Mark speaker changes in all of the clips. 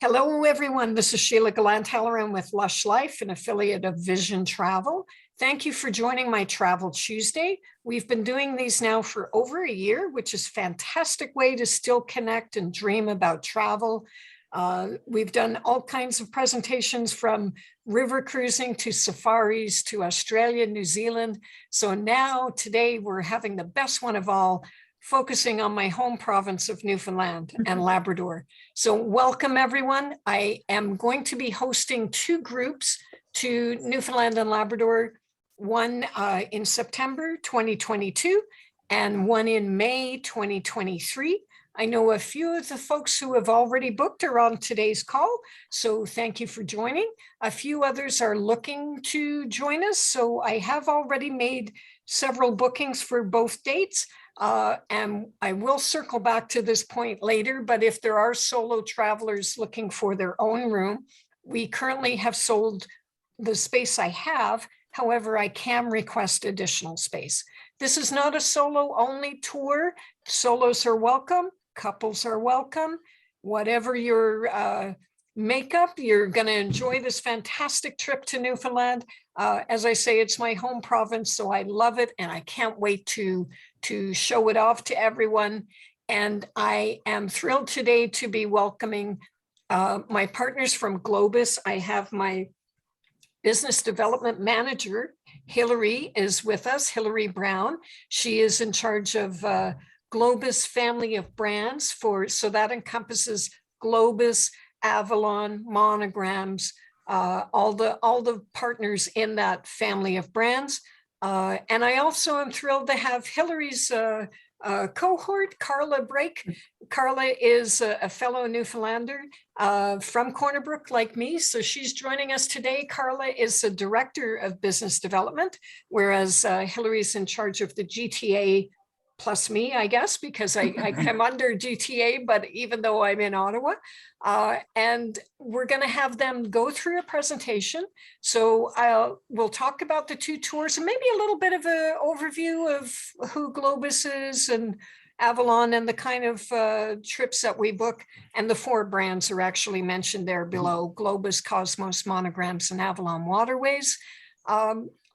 Speaker 1: Hello, everyone. This is Sheila Gallant-Halloran with Lush Life, an affiliate of Vision Travel. Thank you for joining my Travel Tuesday. We've been doing these now for over a year, which is a fantastic way to still connect and dream about travel. We've done all kinds of presentations from river cruising to safaris to Australia, New Zealand. So now today we're having the best one of all, focusing on my home province of Newfoundland and Labrador. So welcome everyone. I am going to be hosting two groups to Newfoundland and Labrador, one in September 2022 and one in May 2023. I know a few of the folks who have already booked are on today's call, so thank you for joining. A few others are looking to join us, so I have already made several bookings for both dates. And I will circle back to this point later, but if there are solo travelers looking for their own room, we currently have sold the space I have. However, I can request additional space. This is not a solo only tour. Solos are welcome, couples are welcome. Whatever your makeup, you're going to enjoy this fantastic trip to Newfoundland. As I say, it's my home province, so I love it, and I can't wait to show it off to everyone. And I am thrilled today to be welcoming my partners from Globus. I have my business development manager, Hilary, is with us, Hilary Brown. She is in charge of Globus family of brands so that encompasses Globus, Avalon, Monograms, all the partners in that family of brands. And I also am thrilled to have Hilary's cohort, Carla Brake. Carla is a fellow Newfoundlander from Corner Brook like me, so she's joining us today. Carla is the director of business development, whereas Hilary's in charge of the GTA plus me, I guess, because I come under GTA, but even though I'm in Ottawa, and we're going to have them go through a presentation. So we'll talk about the two tours and maybe a little bit of an overview of who Globus is and Avalon and the kind of trips that we book. And the four brands are actually mentioned there below: Globus, Cosmos, Monograms, and Avalon Waterways.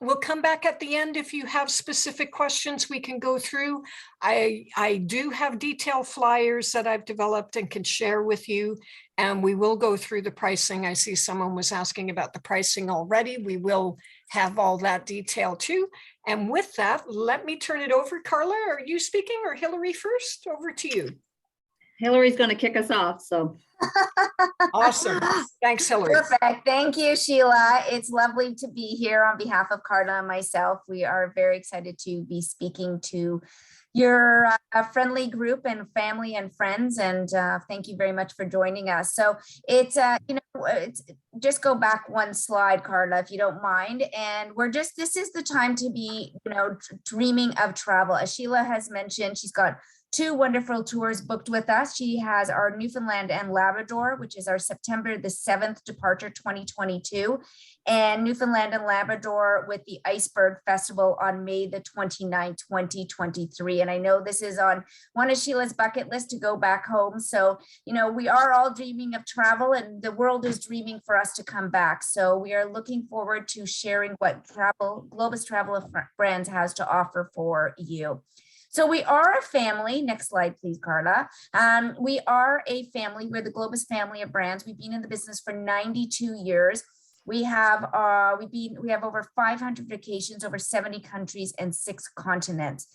Speaker 1: We'll come back at the end. If you have specific questions, we can go through. I do have detailed flyers that I've developed and can share with you, and we will go through the pricing. I see someone was asking about the pricing already. We will have all that detail too. And with that, let me turn it over. Carla, are you speaking, or Hilary first? Over to you.
Speaker 2: Hilary's going to kick us off, so.
Speaker 1: Awesome. Thanks, Hilary.
Speaker 3: Perfect. Thank you, Sheila. It's lovely to be here on behalf of Carla and myself. We are very excited to be speaking to your friendly group and family and friends, and thank you very much for joining us. So it's just go back one slide, Carla, if you don't mind. And this is the time to be dreaming of travel. As Sheila has mentioned, she's got two wonderful tours booked with us. She has our Newfoundland and Labrador, which is our September the 7th departure 2022, and Newfoundland and Labrador with the Iceberg Festival on May the 29th, 2023. And I know this is on one of Sheila's bucket list to go back home. So, we are all dreaming of travel, and the world is dreaming for us to come back. So we are looking forward to sharing what Globus Travel Brands has to offer for you. So we are a family. Next slide, please, Carla. We are a family. We're the Globus family of brands. We've been in the business for 92 years. We have over 500 vacations, over 70 countries and 6 continents.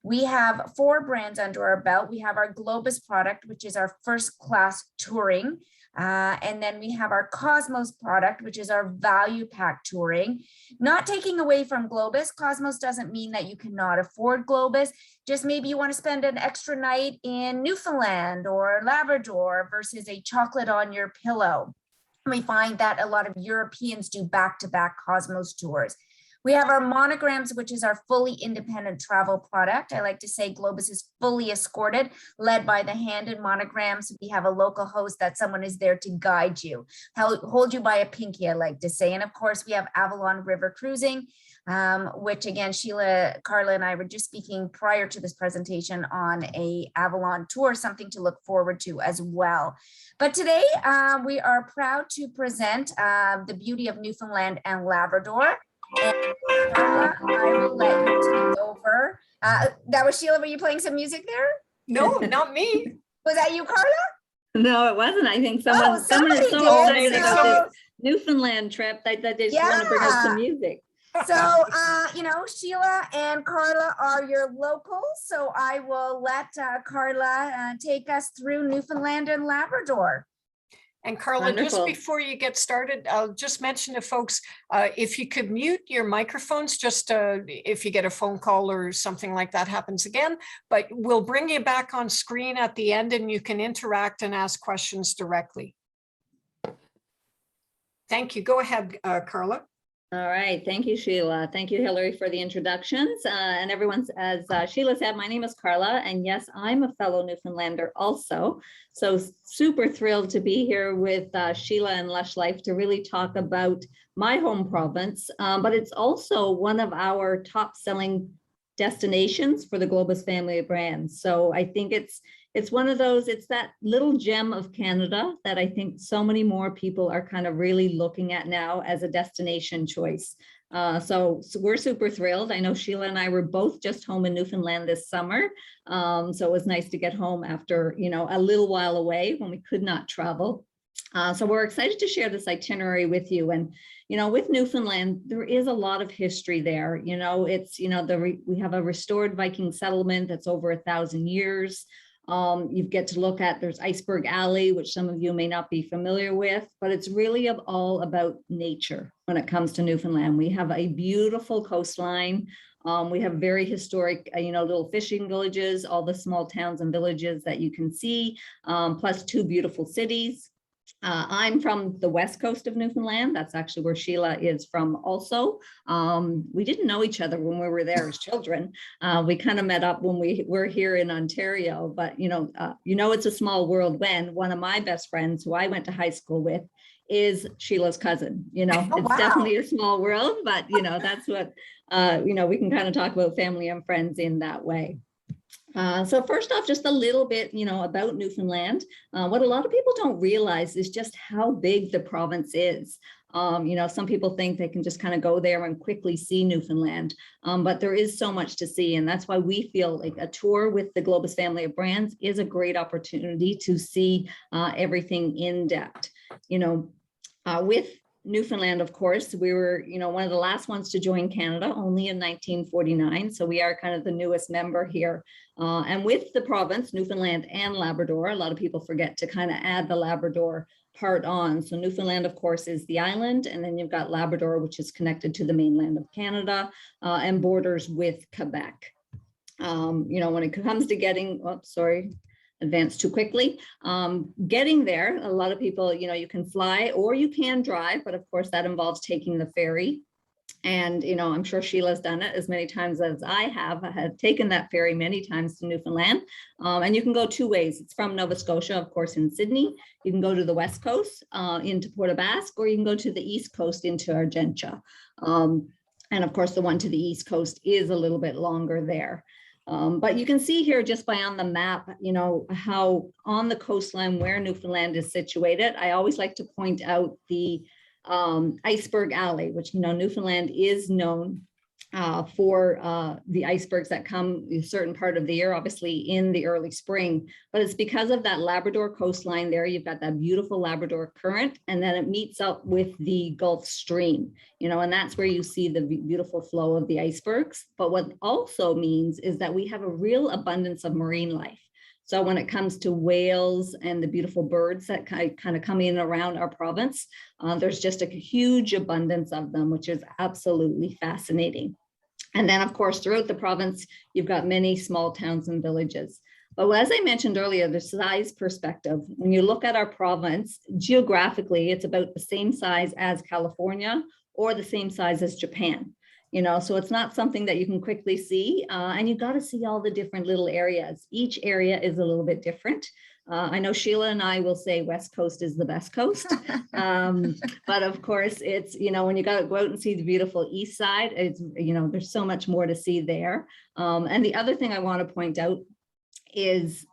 Speaker 3: We have 4 brands under our belt. We have our Globus product, which is our first class touring. And then we have our Cosmos product, which is our value pack touring. Not taking away from Globus. Cosmos doesn't mean that you cannot afford Globus. Just maybe you want to spend an extra night in Newfoundland or Labrador versus a chocolate on your pillow. We find that a lot of Europeans do back-to-back Cosmos tours. We have our monograms, which is our fully independent travel product. I like to say Globus is fully escorted, led by the hand and monograms. We have a local host that someone is there to guide you, hold you by a pinky, I like to say. And of course, we have Avalon River Cruising, which again, Sheila, Carla, and I were just speaking prior to this presentation on a Avalon tour, something to look forward to as well. But today we are proud to present the beauty of Newfoundland and Labrador. And Carla, I will let you take over. That was Sheila. Were you playing some music there?
Speaker 1: No, not me.
Speaker 3: Was that you, Carla?
Speaker 2: No, it wasn't. I think someone is so
Speaker 3: somebody
Speaker 2: excited
Speaker 3: did.
Speaker 2: about this Newfoundland trip that they just want to bring out some music.
Speaker 3: So, you know, Sheila and Carla are your locals. So I will let Carla take us through Newfoundland and Labrador.
Speaker 1: And Carla,
Speaker 2: Wonderful.
Speaker 1: just before you get started, I'll just mention to folks, if you could mute your microphones, just if you get a phone call or something like that happens again, but we'll bring you back on screen at the end and you can interact and ask questions directly. Thank you. Go ahead, Carla.
Speaker 2: All right. Thank you, Sheila. Thank you, Hilary, for the introductions. And everyone's, as Sheila said, my name is Carla, and yes, I'm a fellow Newfoundlander also. So super thrilled to be here with Sheila and Lush Life to really talk about my home province, but it's also one of our top selling destinations for the Globus family of brands. So I think it's one of those, it's that little gem of Canada that I think so many more people are kind of really looking at now as a destination choice. So we're super thrilled. I know Sheila and I were both just home in Newfoundland this summer. So it was nice to get home after, you know, a little while away when we could not travel. So we're excited to share this itinerary with you. And, you know, with Newfoundland, there is a lot of history there. You know, it's, you know, we have a restored Viking settlement that's over 1,000 years. You get to look at, there's Iceberg Alley, which some of you may not be familiar with, but it's really all about nature when it comes to Newfoundland. We have a beautiful coastline. We have very historic, you know, little fishing villages, all the small towns and villages that you can see, plus 2 beautiful cities. I'm from the west coast of Newfoundland. That's actually where Sheila is from also. We didn't know each other when we were there as children. We kind of met up when we were here in Ontario, but you know, it's a small world when one of my best friends who I went to high school with is Sheila's cousin. You know,
Speaker 3: Oh,
Speaker 2: it's
Speaker 3: wow.
Speaker 2: definitely a small world, but you know, that's what, you know, we can kind of talk about family and friends in that way. So first off, just a little bit, you know, about Newfoundland. What a lot of people don't realize is just how big the province is. You know, some people think they can just kind of go there and quickly see Newfoundland, but there is so much to see. And that's why we feel like a tour with the Globus family of brands is a great opportunity to see everything in depth. You know, with Newfoundland, of course, we were, you know, one of the last ones to join Canada, only in 1949. So we are kind of the newest member here. And with the province, Newfoundland and Labrador, a lot of people forget to kind of add the Labrador part on. So Newfoundland, of course, is the island. And then you've got Labrador, which is connected to the mainland of Canada and borders with Quebec. You know, when it comes to getting, advanced too quickly. Getting there, a lot of people, you know, you can fly or you can drive, but of course that involves taking the ferry. And, you know, I'm sure Sheila's done it as many times as I have taken that ferry many times to Newfoundland. And you can go 2 ways. It's from Nova Scotia, of course, in Sydney. You can go to the West Coast into Port aux Basques, or you can go to the East Coast into Argentia. And of course, the one to the East Coast is a little bit longer there. But you can see here just by on the map, you know, how on the coastline where Newfoundland is situated. I always like to point out the Iceberg Alley, which, you know, Newfoundland is known for the icebergs that come a certain part of the year, obviously in the early spring, but it's because of that Labrador coastline there. You've got that beautiful Labrador current, and then it meets up with the Gulf Stream, you know, and that's where you see the beautiful flow of the icebergs. But what also means is that we have a real abundance of marine life. So when it comes to whales and the beautiful birds that kind of come in around our province, there's just a huge abundance of them, which is absolutely fascinating. And then, of course, throughout the province, you've got many small towns and villages. But as I mentioned earlier, the size perspective, when you look at our province, geographically, it's about the same size as California or the same size as Japan. you know, so it's not something that you can quickly see. And you got to see all the different little areas. Each area is a little bit different. I know Sheila and I will say West Coast is the best coast. But of course, it's, you know, when you got to go out and see the beautiful east side, it's, you know, there's so much more to see there. And the other thing I want to point out is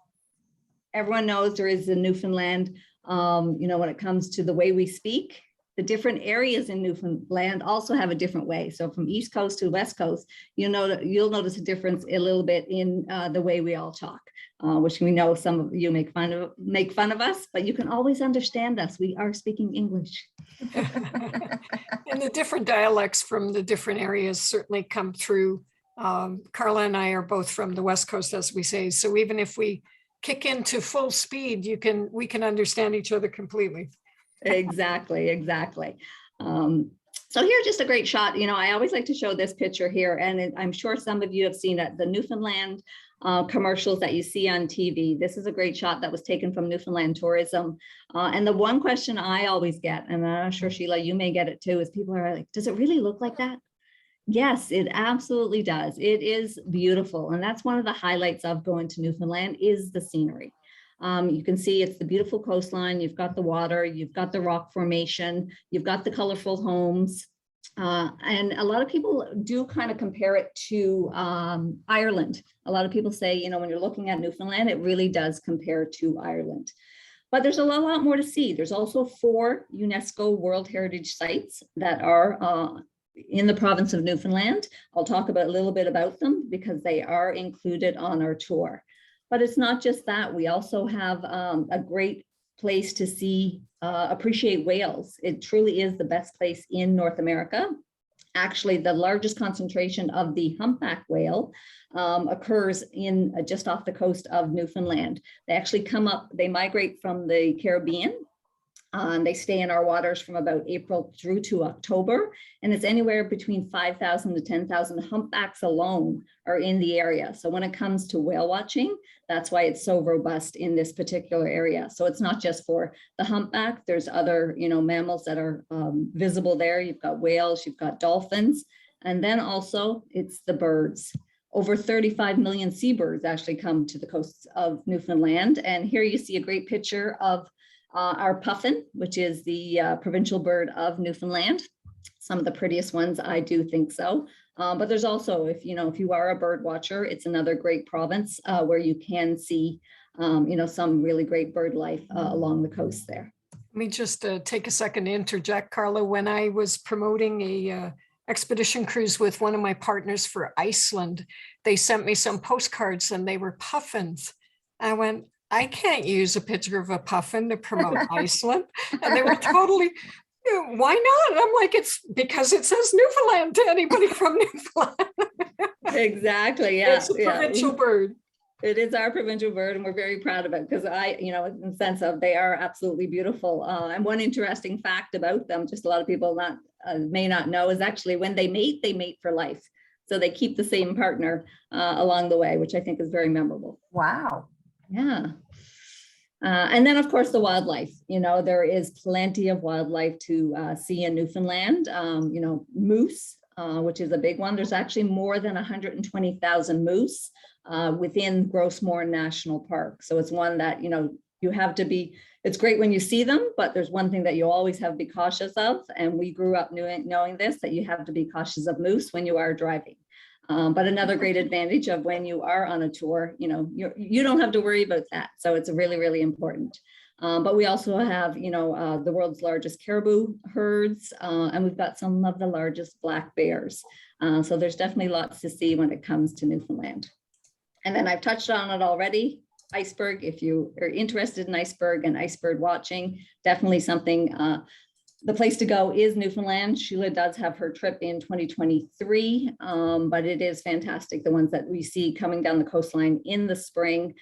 Speaker 2: everyone knows there is in Newfoundland, you know, when it comes to the way we speak, the different areas in Newfoundland also have a different way. So from East Coast to West Coast, you'll notice a difference a little bit in the way we all talk, which we know some of you make fun of us, but you can always understand us. We are speaking English.
Speaker 1: And the different dialects from the different areas certainly come through. Carla and I are both from the West Coast, as we say. So even if we kick into full speed, we can understand each other completely.
Speaker 2: Exactly. So here's just a great shot. You know, I always like to show this picture here, and I'm sure some of you have seen it, the Newfoundland commercials that you see on TV. This is a great shot that was taken from Newfoundland Tourism. And the one question I always get, and I'm sure Sheila, you may get it too, is people are like, does it really look like that? Yes, it absolutely does. It is beautiful. And that's one of the highlights of going to Newfoundland is the scenery. You can see it's the beautiful coastline. You've got the water, you've got the rock formation, you've got the colorful homes. And a lot of people do kind of compare it to Ireland. A lot of people say, you know, when you're looking at Newfoundland, it really does compare to Ireland. But there's a lot more to see. There's also 4 UNESCO World Heritage Sites that are in the province of Newfoundland. I'll talk about a little bit about them because they are included on our tour. But it's not just that. We also have a great place to see, appreciate whales. It truly is the best place in North America. Actually, the largest concentration of the humpback whale occurs in just off the coast of Newfoundland. They actually come up, they migrate from the Caribbean. They stay in our waters from about April through to October, and it's anywhere between 5,000 to 10,000 humpbacks alone are in the area. So when it comes to whale watching, that's why it's so robust in this particular area. So it's not just for the humpback. There's other, you know, mammals that are visible there. You've got whales, you've got dolphins, and then also it's the birds. Over 35 million seabirds actually come to the coasts of Newfoundland. And here you see a great picture of our puffin, which is the provincial bird of Newfoundland. Some of the prettiest ones, I do think so. But there's also, if you are a bird watcher, it's another great province where you can see, some really great bird life along the coast there.
Speaker 1: Let me just take a second to interject, Carla. When I was promoting a expedition cruise with one of my partners for Iceland, they sent me some postcards and they were puffins. I went, I can't use a picture of a puffin to promote Iceland. And they were totally, why not? And I'm like, it's because it says Newfoundland to anybody from Newfoundland.
Speaker 2: Exactly. Yeah.
Speaker 1: It's a provincial bird.
Speaker 2: It is our provincial bird, and we're very proud of it because in the sense of they are absolutely beautiful. And one interesting fact about them, just a lot of people may not know, is actually when they mate for life. So they keep the same partner along the way, which I think is very memorable.
Speaker 3: Wow.
Speaker 2: Yeah. And then, of course, the wildlife. There is plenty of wildlife to see in Newfoundland. Moose, which is a big one. There's actually more than 120,000 moose within Grossmore National Park. So it's one that, you have to be, it's great when you see them, but there's one thing that you always have to be cautious of. And we grew up knowing this, that you have to be cautious of moose when you are driving. But another great advantage of when you are on a tour, you don't have to worry about that. So it's really, really important. But we also have, the world's largest caribou herds, and we've got some of the largest black bears. So there's definitely lots to see when it comes to Newfoundland. And then I've touched on it already. Iceberg, if you are interested in iceberg and iceberg watching, definitely something. The place to go is Newfoundland. Sheila does have her trip in 2023, but it is fantastic. The ones that we see coming down the coastline in the spring,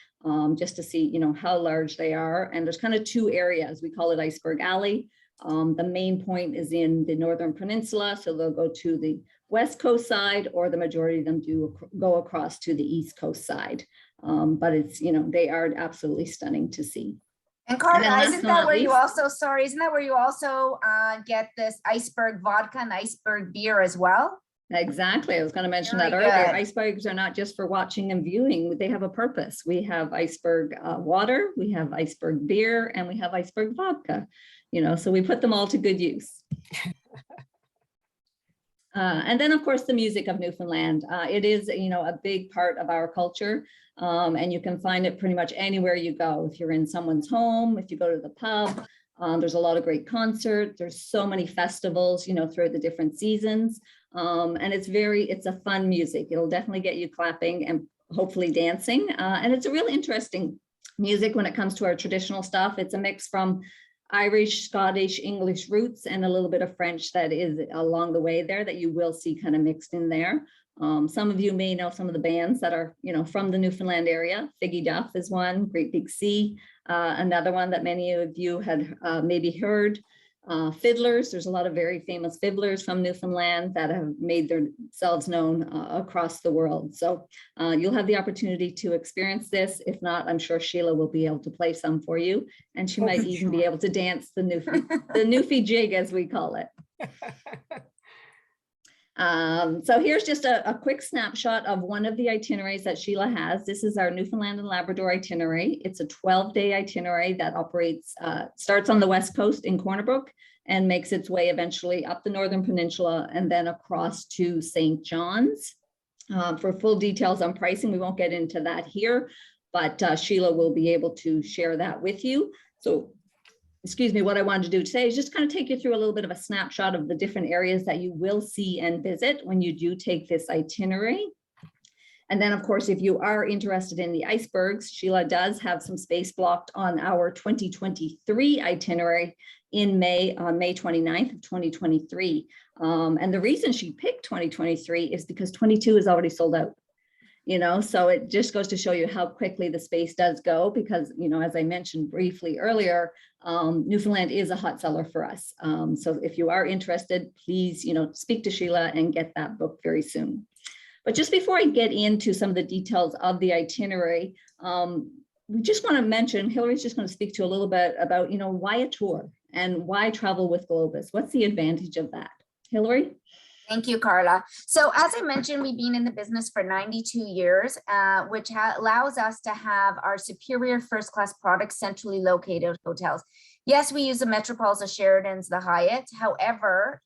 Speaker 2: just to see, how large they are. And there's kind of two areas. We call it Iceberg Alley. The main point is in the Northern Peninsula. So they'll go to the West Coast side, or the majority of them do go across to the East Coast side. But it's, they are absolutely stunning to see.
Speaker 3: And Carla, isn't that where you also get this iceberg vodka and iceberg beer as well?
Speaker 2: Exactly. I was going to mention
Speaker 3: Very
Speaker 2: that earlier.
Speaker 3: good.
Speaker 2: Icebergs are not just for watching and viewing. They have a purpose. We have iceberg water, we have iceberg beer, and we have iceberg vodka, so we put them all to good use. And then, of course, the music of Newfoundland. It is, a big part of our culture, and you can find it pretty much anywhere you go. If you're in someone's home, if you go to the pub, there's a lot of great concerts. There's so many festivals, throughout the different seasons. And it's a fun music. It'll definitely get you clapping and hopefully dancing. And it's a really interesting music when it comes to our traditional stuff. It's a mix from Irish, Scottish, English roots, and a little bit of French that is along the way there that you will see kind of mixed in there. Some of you may know some of the bands that are, from the Newfoundland area. Figgy Duff is one, Great Big Sea. Another one that many of you had maybe heard. Fiddlers, there's a lot of very famous fiddlers from Newfoundland that have made themselves known across the world. So you'll have the opportunity to experience this. If not, I'm sure Sheila will be able to play some for you, and she might even be able to dance the Newfie jig, as we call it. So here's just a quick snapshot of one of the itineraries that Sheila has. This is our Newfoundland and Labrador itinerary. It's a 12-day itinerary that starts on the west coast in Corner Brook and makes its way eventually up the Northern Peninsula and then across to St. John's. For full details on pricing, we won't get into that here, but Sheila will be able to share that with you. So what I wanted to do today is just kind of take you through a little bit of a snapshot of the different areas that you will see and visit when you do take this itinerary. And then, of course, if you are interested in the icebergs, Sheila does have some space blocked on our 2023 itinerary in May, on May 29th of 2023. And the reason she picked 2023 is because 22 is already sold out. So it just goes to show you how quickly the space does go because, as I mentioned briefly earlier, Newfoundland is a hot seller for us. So if you are interested, please, speak to Sheila and get that book very soon. But just before I get into some of the details of the itinerary, we just want to mention, Hilary's just going to speak to you a little bit about, why a tour and why travel with Globus? What's the advantage of that? Hilary?
Speaker 3: Thank you, Carla. So as I mentioned, we've been in the business for 92 years, which allows us to have our superior first-class products centrally located hotels. Yes, we use the Metropols, the Sheratons, the Hyatt. However,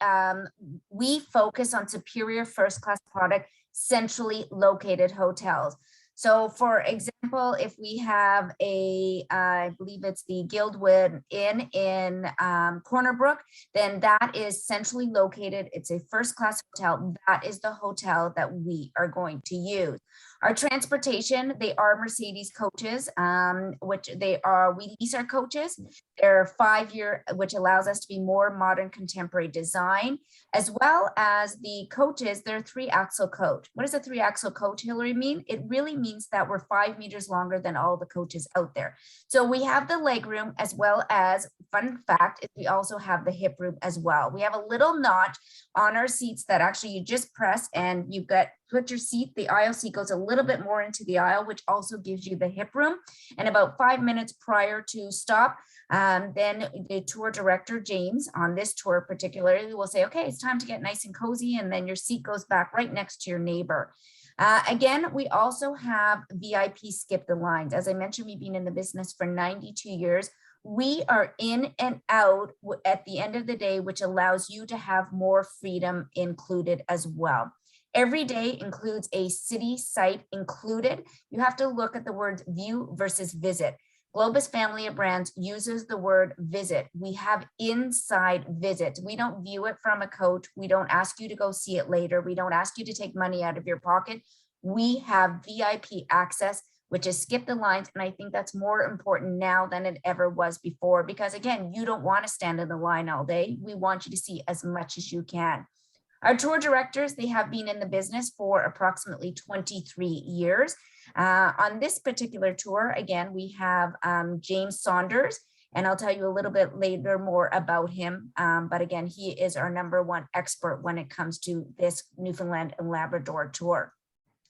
Speaker 3: we focus on superior first-class product centrally located hotels. So for example, if we have I believe it's the Guildwood Inn in Corner Brook, then that is centrally located. It's a first-class hotel. That is the hotel that we are going to use. Our transportation, they are Mercedes coaches, we lease our coaches. They're 5-year, which allows us to be more modern contemporary design, as well as the coaches, they're 3-axle coach. What does a 3-axle coach, Hilary, mean? It really means that we're 5 meters longer than all the coaches out there. So we have the leg room, as well as, fun fact, is we also have the hip room as well. We have a little notch on our seats that actually you just press and you put your seat, the aisle seat goes a little bit more into the aisle, which also gives you the hip room. And about 5 minutes prior to stop, then the tour director, James, on this tour particularly, will say, okay, it's time to get nice and cozy. And then your seat goes back right next to your neighbor. Again, we also have VIP skip the lines. As I mentioned, we've been in the business for 92 years. We are in and out at the end of the day, which allows you to have more freedom included as well. Every day includes a city site included. You have to look at the words view versus visit. Globus family of brands uses the word visit. We have inside visits. We don't view it from a coach. We don't ask you to go see it later. We don't ask you to take money out of your pocket. We have VIP access, which is skip the lines. And I think that's more important now than it ever was before, because again, you don't want to stand in the line all day. We want you to see as much as you can. Our tour directors, they have been in the business for approximately 23 years. On this particular tour, again, we have James Saunders, and I'll tell you a little bit later more about him. But again, he is our #1 expert when it comes to this Newfoundland and Labrador tour.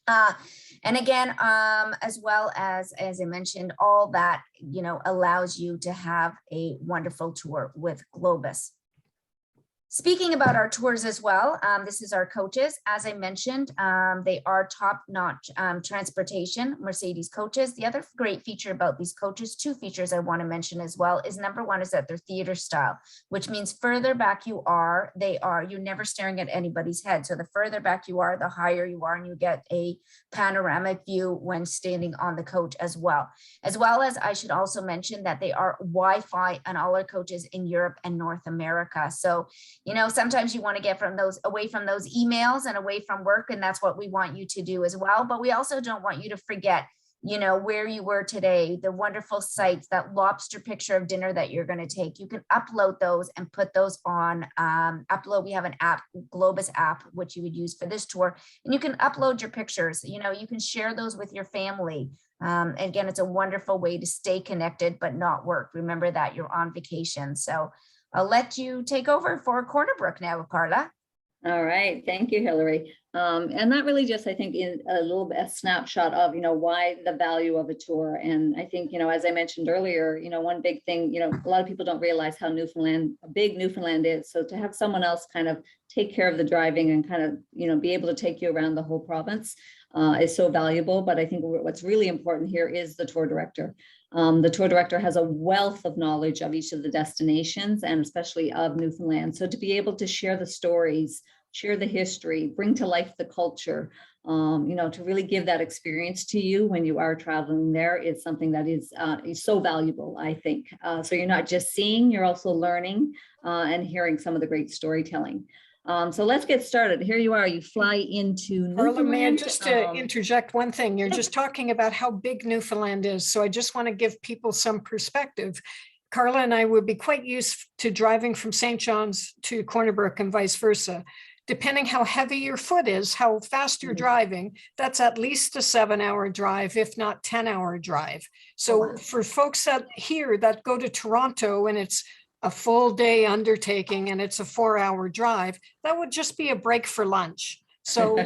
Speaker 3: And again, as well as I mentioned, all that, allows you to have a wonderful tour with Globus. Speaking about our tours as well, this is our coaches. As I mentioned, they are top-notch transportation, Mercedes coaches. The other great feature about these coaches, two features I want to mention as well, is number one is that they're theater style, which means further back you are, you're never staring at anybody's head. So the further back you are, the higher you are, and you get a panoramic view when standing on the coach as well. As well as I should also mention that they are Wi-Fi on all our coaches in Europe and North America. So sometimes you want to get away from those emails and away from work, and that's what we want you to do as well. But we also don't want you to forget, where you were today, the wonderful sights, that lobster picture of dinner that you're going to take. You can upload those and put those on we have an app, Globus app, which you would use for this tour, and you can upload your pictures. You can share those with your family. Again, it's a wonderful way to stay connected but not work. Remember that you're on vacation. So I'll let you take over for Corner Brook now, Carla.
Speaker 2: All right, thank you, Hilary. And that really just, I think, is a little bit a snapshot of, why the value of a tour. And I think, as I mentioned earlier, one big thing, a lot of people don't realize how big Newfoundland is. So to have someone else kind of take care of the driving and kind of, be able to take you around the whole province is so valuable. But I think what's really important here is the tour director. The tour director has a wealth of knowledge of each of the destinations and especially of Newfoundland. So to be able to share the stories, share the history, bring to life the culture, to really give that experience to you when you are traveling there is something that is so valuable, I think. So you're not just seeing, you're also learning and hearing some of the great storytelling. So let's get started. Here you are, you fly into Newfoundland.
Speaker 1: Carla, may I just interject one thing? You're just talking about how big Newfoundland is. So I just want to give people some perspective. Carla and I would be quite used to driving from St. John's to Corner Brook and vice versa. Depending how heavy your foot is, how fast you're driving, that's at least a 7-hour drive, if not 10-hour drive. So for folks that go to Toronto and it's a full day undertaking and it's a 4-hour drive, that would just be a break for lunch. So,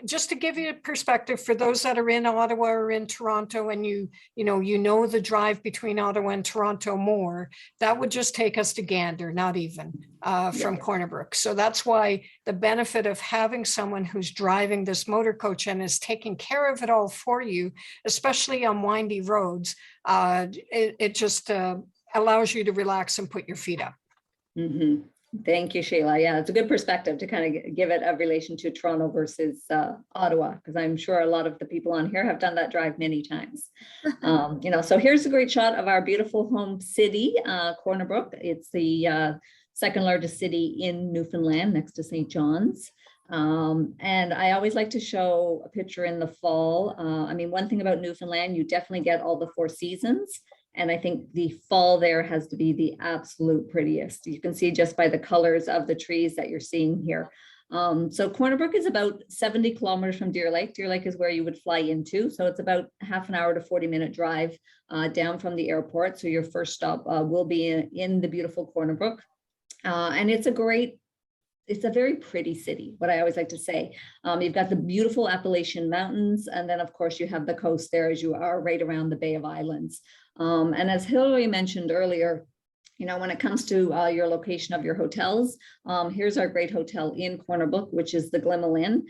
Speaker 1: just to give you a perspective for those that are in Ottawa or in Toronto and you know the drive between Ottawa and Toronto more, that would just take us to Gander, not even from Corner Brook. So that's why the benefit of having someone who's driving this motor coach and is taking care of it all for you, especially on windy roads, it just allows you to relax and put your feet up.
Speaker 2: Mm-hmm. Thank you, Sheila. Yeah, it's a good perspective to kind of give it a relation to Toronto versus Ottawa, because I'm sure a lot of the people on here have done that drive many times. So here's a great shot of our beautiful home city, Corner Brook. It's the second largest city in Newfoundland next to St. John's. And I always like to show a picture in the fall. One thing about Newfoundland, you definitely get all the 4 seasons. And I think the fall there has to be the absolute prettiest. You can see just by the colors of the trees that you're seeing here. So Corner Brook is about 70 kilometers from Deer Lake. Deer Lake is where you would fly into. So it's about half an hour to 40-minute drive down from the airport. So your first stop will be in the beautiful Corner Brook. And it's a very pretty city, what I always like to say. You've got the beautiful Appalachian Mountains. And then of course you have the coast there as you are right around the Bay of Islands. And as Hilary mentioned earlier, when it comes to your location of your hotels, here's our great hotel in Corner Brook, which is the Gallant-Halloran.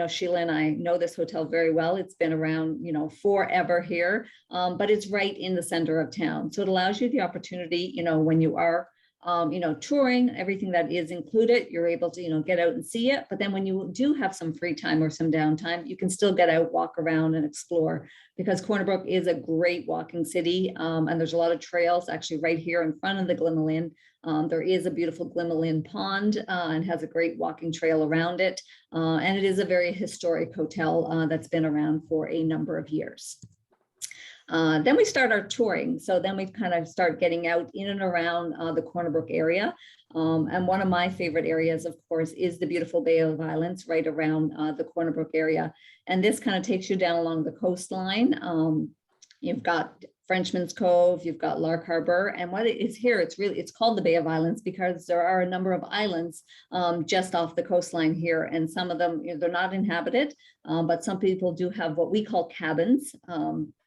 Speaker 2: Sheila and I know this hotel very well. It's been around, forever here, but it's right in the center of town. So it allows you the opportunity, when you are touring, everything that is included, you're able to, get out and see it. But then when you do have some free time or some downtime, you can still get out, walk around and explore, because Corner Brook is a great walking city. And there's a lot of trails actually right here in front of the Glimmerlin. There is a beautiful Glimmerlin pond and has a great walking trail around it. And it is a very historic hotel that's been around for a number of years. Then we start our touring. So then we kind of start getting out in and around the Corner Brook area. And one of my favorite areas, of course, is the beautiful Bay of Islands right around the Corner Brook area. And this kind of takes you down along the coastline. You've got Frenchman's Cove, you've got Lark Harbor, and what it is here, it's called the Bay of Islands because there are a number of islands just off the coastline here, and some of them, they're not inhabited, but some people do have what we call cabins,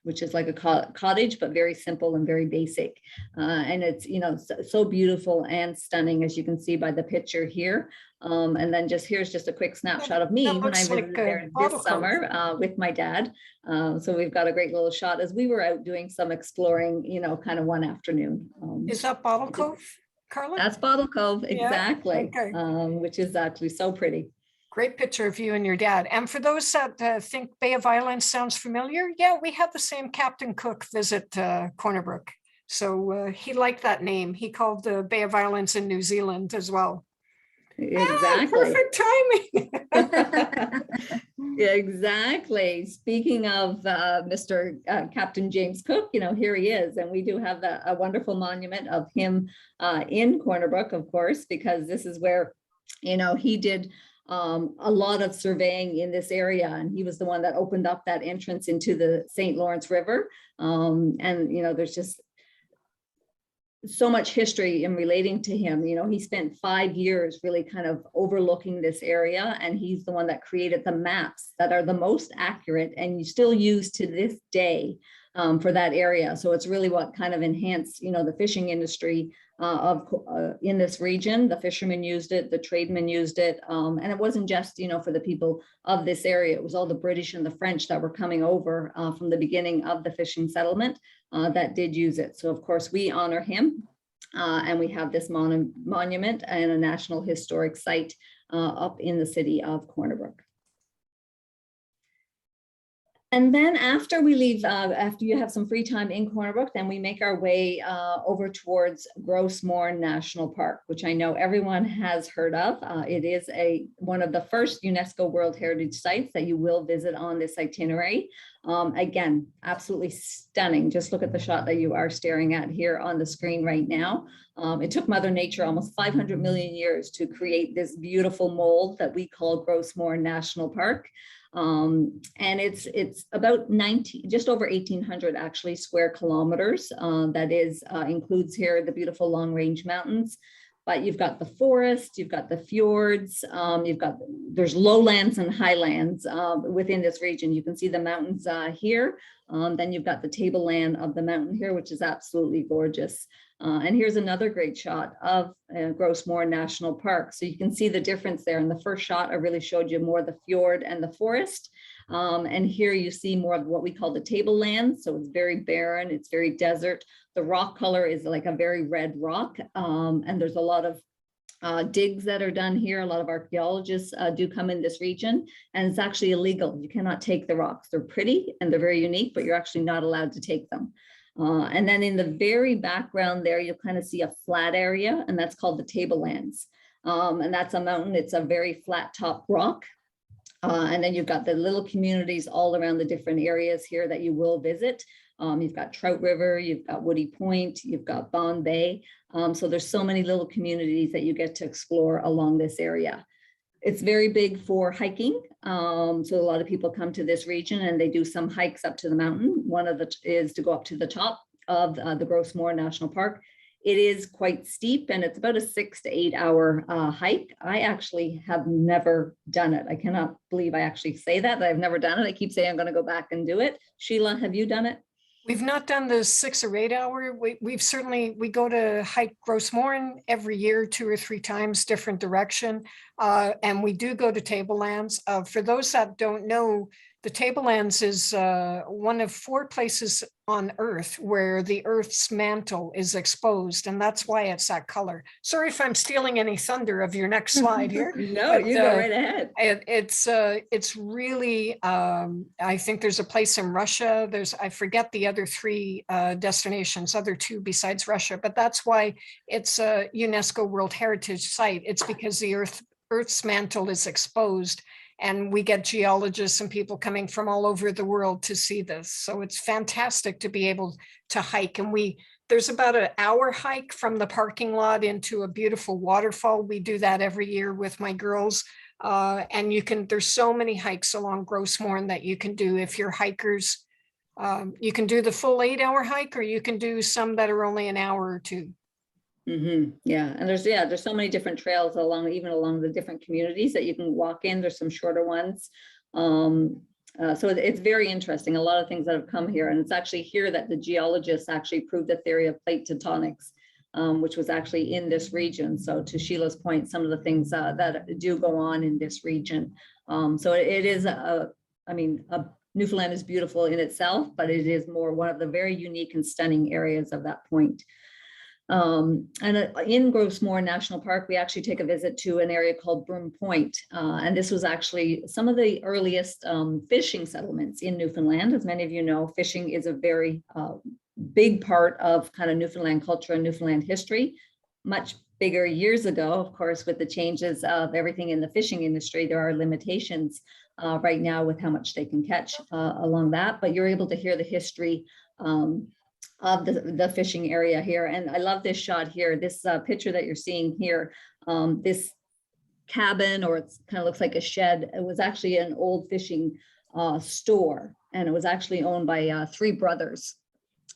Speaker 2: which is like a cottage, but very simple and very basic. And it's, you know, so beautiful and stunning, as you can see by the picture here. And then here's just a quick snapshot of me when I visited there this summer with my dad. So we've got a great little shot as we were out doing some exploring, you know, kind of one afternoon.
Speaker 1: Is that Bottle Cove, Carla?
Speaker 2: That's Bottle Cove, exactly,
Speaker 1: Yeah, okay.
Speaker 2: Which is actually so pretty.
Speaker 1: Great picture of you and your dad. And for those that think Bay of Islands sounds familiar, yeah, we had the same Captain Cook visit Corner Brook. So he liked that name. He called the Bay of Islands in New Zealand as well.
Speaker 2: Exactly.
Speaker 1: Perfect timing.
Speaker 2: Yeah, exactly. Speaking of Mr. Captain James Cook, you know, here he is. And we do have a wonderful monument of him in Corner Brook, of course, because this is where, you know, he did a lot of surveying in this area, and he was the one that opened up that entrance into the St. Lawrence River. And, you know, there's just so much history in relating to him. You know, he spent 5 years really kind of overlooking this area, and he's the one that created the maps that are the most accurate and you still use to this day for that area. So it's really what kind of enhanced, you know, the fishing industry in this region. The fishermen used it, the tradesmen used it, and it wasn't just, you know, for the people of this area. It was all the British and the French that were coming over from the beginning of the fishing settlement that did use it. So of course we honor him, and we have this monument and a National Historic Site up in the city of Corner Brook. And then after we leave, after you have some free time in Corner Brook, then we make our way over towards Grossmoor National Park, which I know everyone has heard of. It is one of the first UNESCO World Heritage Sites that you will visit on this itinerary. Again, absolutely stunning. Just look at the shot that you are staring at here on the screen right now. It took Mother Nature almost 500 million years to create this beautiful mold that we call Grossmoor National Park. And it's about just over 1,800 actually square kilometers. That is includes here the beautiful long range mountains, but you've got the forest, you've got the fjords, there's lowlands and highlands within this region. You can see the mountains here. Then you've got the tableland of the mountain here, which is absolutely gorgeous. And here's another great shot of Grossmoor National Park. So you can see the difference there. In the first shot, I really showed you more the fjord and the forest. And here you see more of what we call the tableland. So it's very barren, it's very desert. The rock color is like a very red rock. And there's a lot of digs that are done here. A lot of archaeologists do come in this region, and it's actually illegal. You cannot take the rocks. They're pretty and they're very unique, but you're actually not allowed to take them. And then in the very background there, you'll kind of see a flat area, and that's called the Tablelands. And that's a mountain. It's a very flat top rock. And then you've got the little communities all around the different areas here that you will visit. You've got Trout River, you've got Woody Point, you've got Bond Bay. So there's so many little communities that you get to explore along this area. It's very big for hiking. So a lot of people come to this region and they do some hikes up to the mountain. One of is to go up to the top of the Grossmoor National Park. It is quite steep, and it's about a 6 to 8 hour hike. I actually have never done it. I cannot believe I actually say that I've never done it. I keep saying I'm going to go back and do it. Sheila, have you done it?
Speaker 1: We've not done the 6 or 8 hour. We go to hike Grossmoor every year, 2 or 3 times, different direction. And we do go to Tablelands. For those that don't know, the Tablelands is one of 4 places on Earth where the Earth's mantle is exposed, and that's why it's that color. Sorry if I'm stealing any thunder of your next slide here.
Speaker 2: No, but, you go right ahead.
Speaker 1: It's really, I think there's a place in Russia. I forget the other 3 destinations, other 2 besides Russia, but that's why it's a UNESCO World Heritage Site. It's because the Earth's mantle is exposed, and we get geologists and people coming from all over the world to see this. So it's fantastic to be able to hike. And there's about an hour hike from the parking lot into a beautiful waterfall. We do that every year with my girls. And there's so many hikes along Grossmoor that you can do if you're hikers. You can do the full 8 hour hike, or you can do some that are only an hour or 2.
Speaker 2: Yeah, and there's so many different trails even along the different communities that you can walk in. There's some shorter ones, and So it's very interesting, a lot of things that have come here. And it's actually here that the geologists actually proved the theory of plate tectonics, which was actually in this region. So to Sheila's point, some of the things that do go on in this region. So it is, Newfoundland is beautiful in itself, but it is more one of the very unique and stunning areas of that point. And in Grossmoor National Park, we actually take a visit to an area called Broom Point. And this was actually some of the earliest fishing settlements in Newfoundland. As many of you know, fishing is a very big part of kind of Newfoundland culture and Newfoundland history. Much bigger years ago, of course, with the changes of everything in the fishing industry, there are limitations right now with how much they can catch along that, but you're able to hear the history of the fishing area here. And I love this shot here, this picture that you're seeing here, this cabin, or it kind of looks like a shed. It was actually an old fishing store, and it was actually owned by three brothers.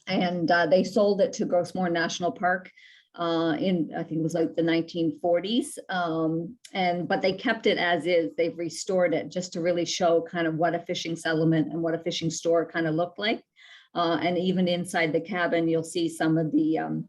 Speaker 2: And they sold it to Grossmoor National Park in, I think it was like the 1940s. But they kept it as is. They've restored it just to really show kind of what a fishing settlement and what a fishing store kind of looked like. And even inside the cabin, you'll see some of the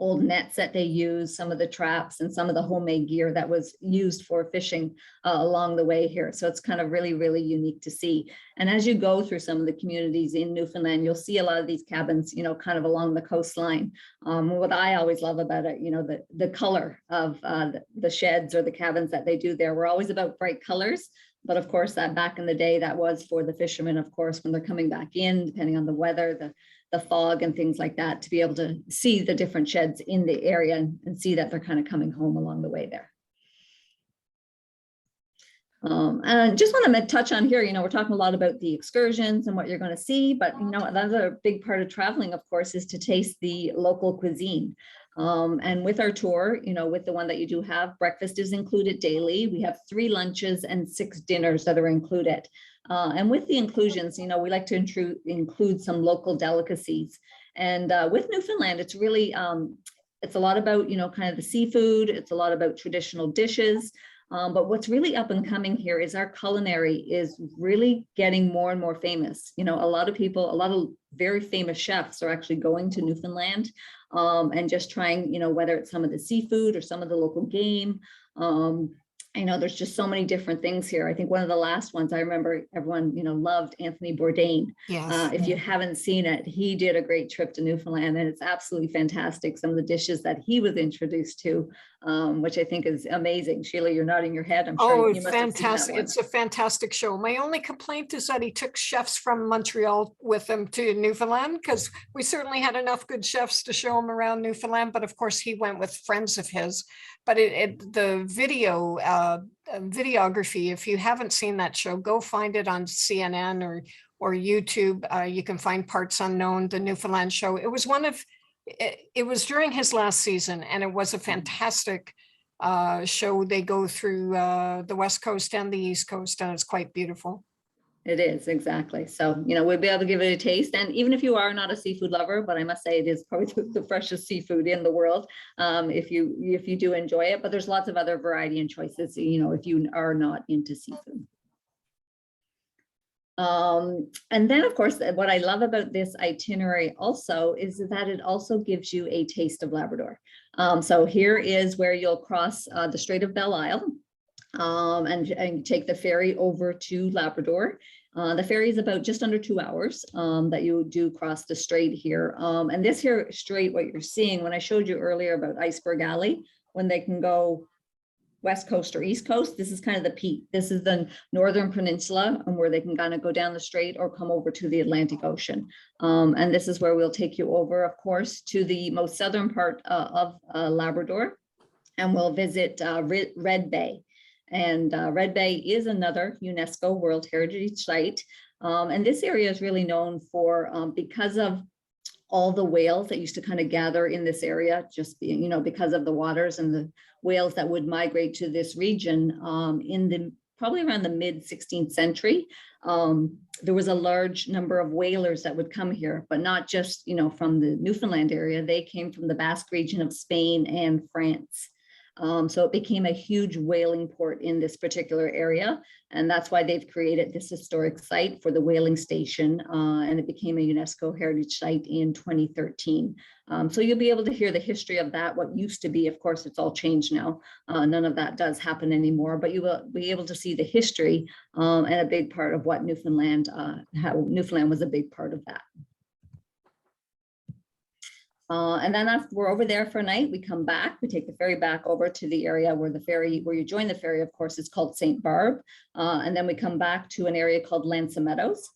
Speaker 2: old nets that they use, some of the traps, and some of the homemade gear that was used for fishing along the way here. So it's kind of really, really unique to see. And as you go through some of the communities in Newfoundland, you'll see a lot of these cabins, you know, kind of along the coastline. What I always love about it, you know, the color of the sheds or the cabins that they do there. We're always about bright colors. But of course, that back in the day, that was for the fishermen, of course, when they're coming back in, depending on the weather, the fog and things like that, to be able to see the different sheds in the area and see that they're kind of coming home along the way there. And I just want to touch on here, you know, we're talking a lot about the excursions and what you're going to see, but, you know, another big part of traveling, of course, is to taste the local cuisine. And with our tour, you know, with the one that you do have, breakfast is included daily. We have 3 lunches and 6 dinners that are included. And with the inclusions, you know, we like to include some local delicacies. And with Newfoundland, it's really, it's a lot about, you know, kind of the seafood. It's a lot about traditional dishes. But what's really up and coming here is our culinary is really getting more and more famous. You know, a lot of people, a lot of very famous chefs are actually going to Newfoundland and just trying, you know, whether it's some of the seafood or some of the local game. I know there's just so many different things here. I think one of the last ones I remember everyone, you know, loved Anthony Bourdain.
Speaker 1: Yes.
Speaker 2: If you haven't seen it, he did a great trip to Newfoundland, and it's absolutely fantastic. Some of the dishes that he was introduced to, which I think is amazing. Sheila, you're nodding your head. I'm sure you must have seen that
Speaker 1: fantastic.
Speaker 2: one.
Speaker 1: It's a fantastic show. My only complaint is that he took chefs from Montreal with him to Newfoundland, because we certainly had enough good chefs to show him around Newfoundland. But of course, he went with friends of his. But the videography, if you haven't seen that show, go find it on CNN or YouTube. You can find Parts Unknown, the Newfoundland show. It was during his last season, and it was a fantastic show. They go through the West Coast and the East Coast, and it's quite beautiful.
Speaker 2: It is, exactly. So, you know, we'll be able to give it a taste. And even if you are not a seafood lover, but I must say it is probably the freshest seafood in the world, if you do enjoy it. But there's lots of other variety and choices, you know, if you are not into seafood. And then, of course, what I love about this itinerary also is that it also gives you a taste of Labrador. So here is where you'll cross the Strait of Belle Isle. And take the ferry over to Labrador. The ferry is about just under 2 hours that you do cross the strait here. And this here strait, what you're seeing, when I showed you earlier about Iceberg Alley, when they can go West Coast or East Coast, this is kind of the peak. This is the Northern Peninsula, and where they can kind of go down the strait or come over to the Atlantic Ocean. And this is where we'll take you over, of course, to the most southern part of Labrador, and we'll visit Red Bay. And Red Bay is another UNESCO World Heritage Site. And this area is really known for, because of all the whales that used to kind of gather in this area, just being, you know, because of the waters and the whales that would migrate to this region probably around the mid 16th century. There was a large number of whalers that would come here, but not just, you know, from the Newfoundland area. They came from the Basque region of Spain and France. So it became a huge whaling port in this particular area. And that's why they've created this historic site for the whaling station. And it became a UNESCO Heritage Site in 2013. So you'll be able to hear the history of that, what used to be. Of course, it's all changed now. None of that does happen anymore, but you will be able to see the history and a big part of what Newfoundland, how Newfoundland was a big part of that. And then after we're over there for a night, we come back, we take the ferry back over to the area where you join the ferry, of course, is called St. Barb. And then we come back to an area called Lansa Meadows.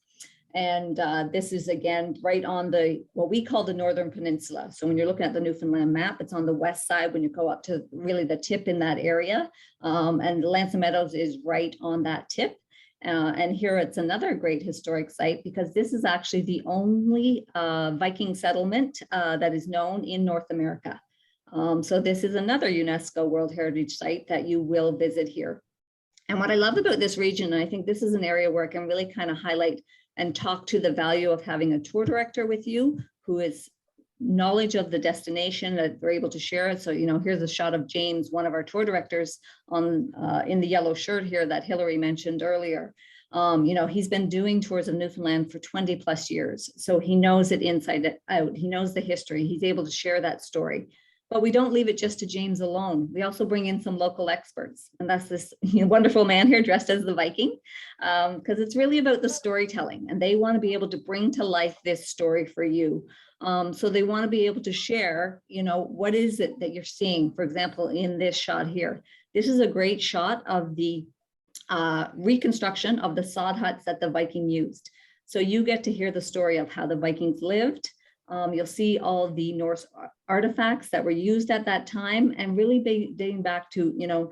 Speaker 2: And this is again, right on what we call the Northern Peninsula. So when you're looking at the Newfoundland map, it's on the west side when you go up to really the tip in that area. And Lansa Meadows is right on that tip. And here it's another great historic site because this is actually the only Viking settlement that is known in North America. So this is another UNESCO World Heritage Site that you will visit here. And what I love about this region, and I think this is an area where I can really kind of highlight and talk to the value of having a tour director with you who is knowledge of the destination that they're able to share it. So, you know, here's a shot of James, one of our tour directors on in the yellow shirt here that Hilary mentioned earlier. You know, he's been doing tours of Newfoundland for 20 plus years. So he knows it inside out. He knows the history. He's able to share that story. But we don't leave it just to James alone. We also bring in some local experts. And that's this wonderful man here dressed as the Viking, because it's really about the storytelling. And they want to be able to bring to life this story for you. So they want to be able to share, you know, what is it that you're seeing? For example, in this shot here, this is a great shot of the reconstruction of the sod huts that the Viking used. So you get to hear the story of how the Vikings lived. You'll see all the Norse artifacts that were used at that time and really dating back to, you know,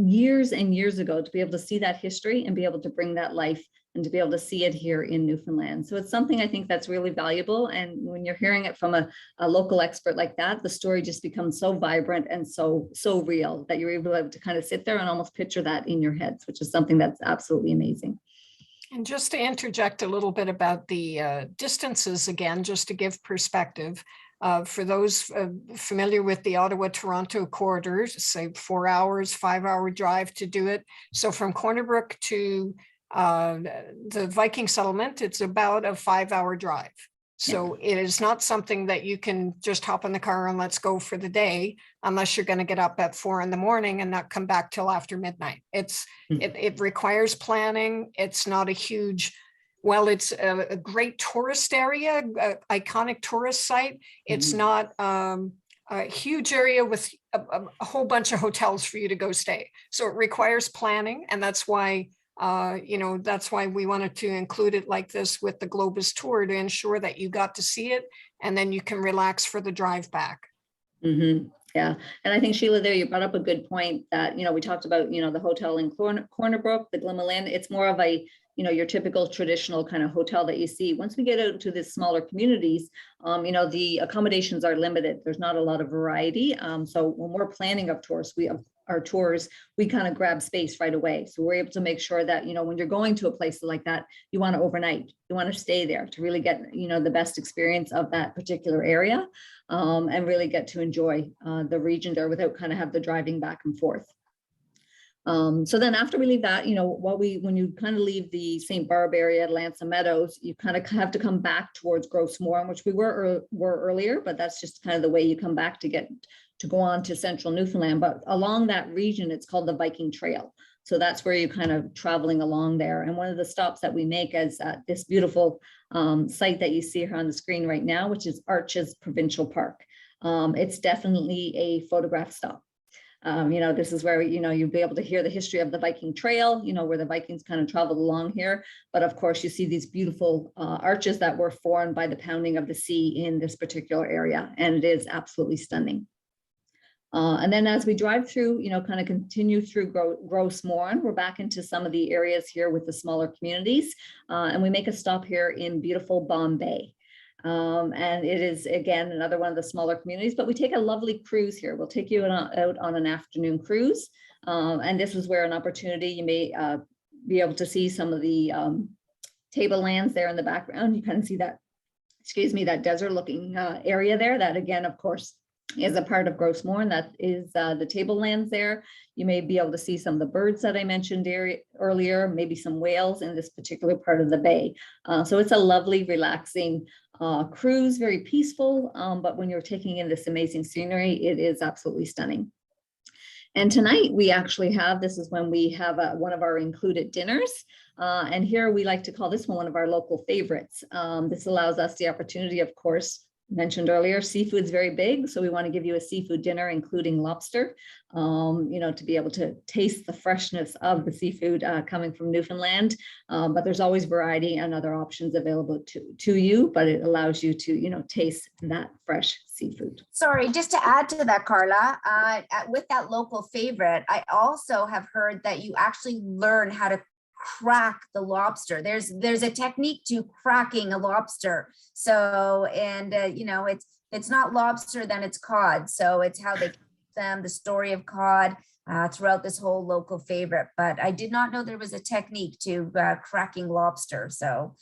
Speaker 2: years and years ago to be able to see that history and be able to bring that life and to be able to see it here in Newfoundland. So it's something I think that's really valuable. And when you're hearing it from a local expert like that, the story just becomes so vibrant and so real that you're able to kind of sit there and almost picture that in your heads, which is something that's absolutely amazing.
Speaker 1: And just to interject a little bit about the distances again, just to give perspective, for those familiar with the Ottawa-Toronto corridor, say 4 hours, 5-hour drive to do it. So from Corner Brook to the Viking settlement, it's about a 5-hour drive. So it is not something that you can just hop in the car and let's go for the day, unless you're going to get up at 4 in the morning and not come back till after midnight. It requires planning. It's not a huge, well, it's a great tourist area, iconic tourist site. It's not a huge area with a whole bunch of hotels for you to go stay. So it requires planning, and that's why you know, that's why we wanted to include it like this with the Globus tour to ensure that you got to see it and then you can relax for the drive back.
Speaker 2: Yeah. And I think, Sheila, there you brought up a good point that, you know, we talked about, you know, the hotel in Corner Brook, the Glimmerland. It's more of a, you know, your typical traditional kind of hotel that you see. Once we get out to the smaller communities, you know, the accommodations are limited. There's not a lot of variety. So when we're planning our tours, we kind of grab space right away. So we're able to make sure that, you know, when you're going to a place like that, you want to overnight, you want to stay there to really get, you know, the best experience of that particular area, and really get to enjoy the region there without kind of have the driving back and forth. So then after we leave that, you know, when you kind of leave the St. Barb area, Lansa Meadows, you kind of have to come back towards Gross Moor, which we were earlier, but that's just kind of the way you come back to go on to central Newfoundland. But along that region, it's called the Viking Trail. So that's where you're kind of traveling along there. And one of the stops that we make is this beautiful site that you see here on the screen right now, which is Arches Provincial Park. It's definitely a photograph stop. You know, this is where, you know, you'll be able to hear the history of the Viking Trail, you know, where the Vikings kind of traveled along here. But of course, you see these beautiful arches that were formed by the pounding of the sea in this particular area. And it is absolutely stunning. And then as we drive through, you know, kind of continue through Gross Moor, we're back into some of the areas here with the smaller communities. And we make a stop here in beautiful Bombay. And it is, again, another one of the smaller communities, but we take a lovely cruise here. We'll take you out on an afternoon cruise. And this is where an opportunity, you may be able to see some of the tablelands there in the background. You kind of see that, excuse me, that desert looking area there that, again, of course, is a part of Grossmore, and that is the tablelands there. You may be able to see some of the birds that I mentioned earlier, maybe some whales in this particular part of the bay. So it's a lovely, relaxing cruise, very peaceful, but when you're taking in this amazing scenery, it is absolutely stunning. And tonight we actually have, this is when we have one of our included dinners. And here we like to call this one of our local favorites. This allows us the opportunity, of course, mentioned earlier, seafood's very big. So we want to give you a seafood dinner, including lobster, to be able to taste the freshness of the seafood coming from Newfoundland. But there's always variety and other options available to you, but it allows you to, taste that fresh seafood.
Speaker 3: Sorry, just to add to that, Carla, with that local favorite, I also have heard that you actually learn how to crack the lobster. There's a technique to cracking a lobster. So, and it's not lobster, then it's cod. So it's how they keep them, the story of cod throughout this whole local favorite. But I did not know there was a technique to cracking lobster. So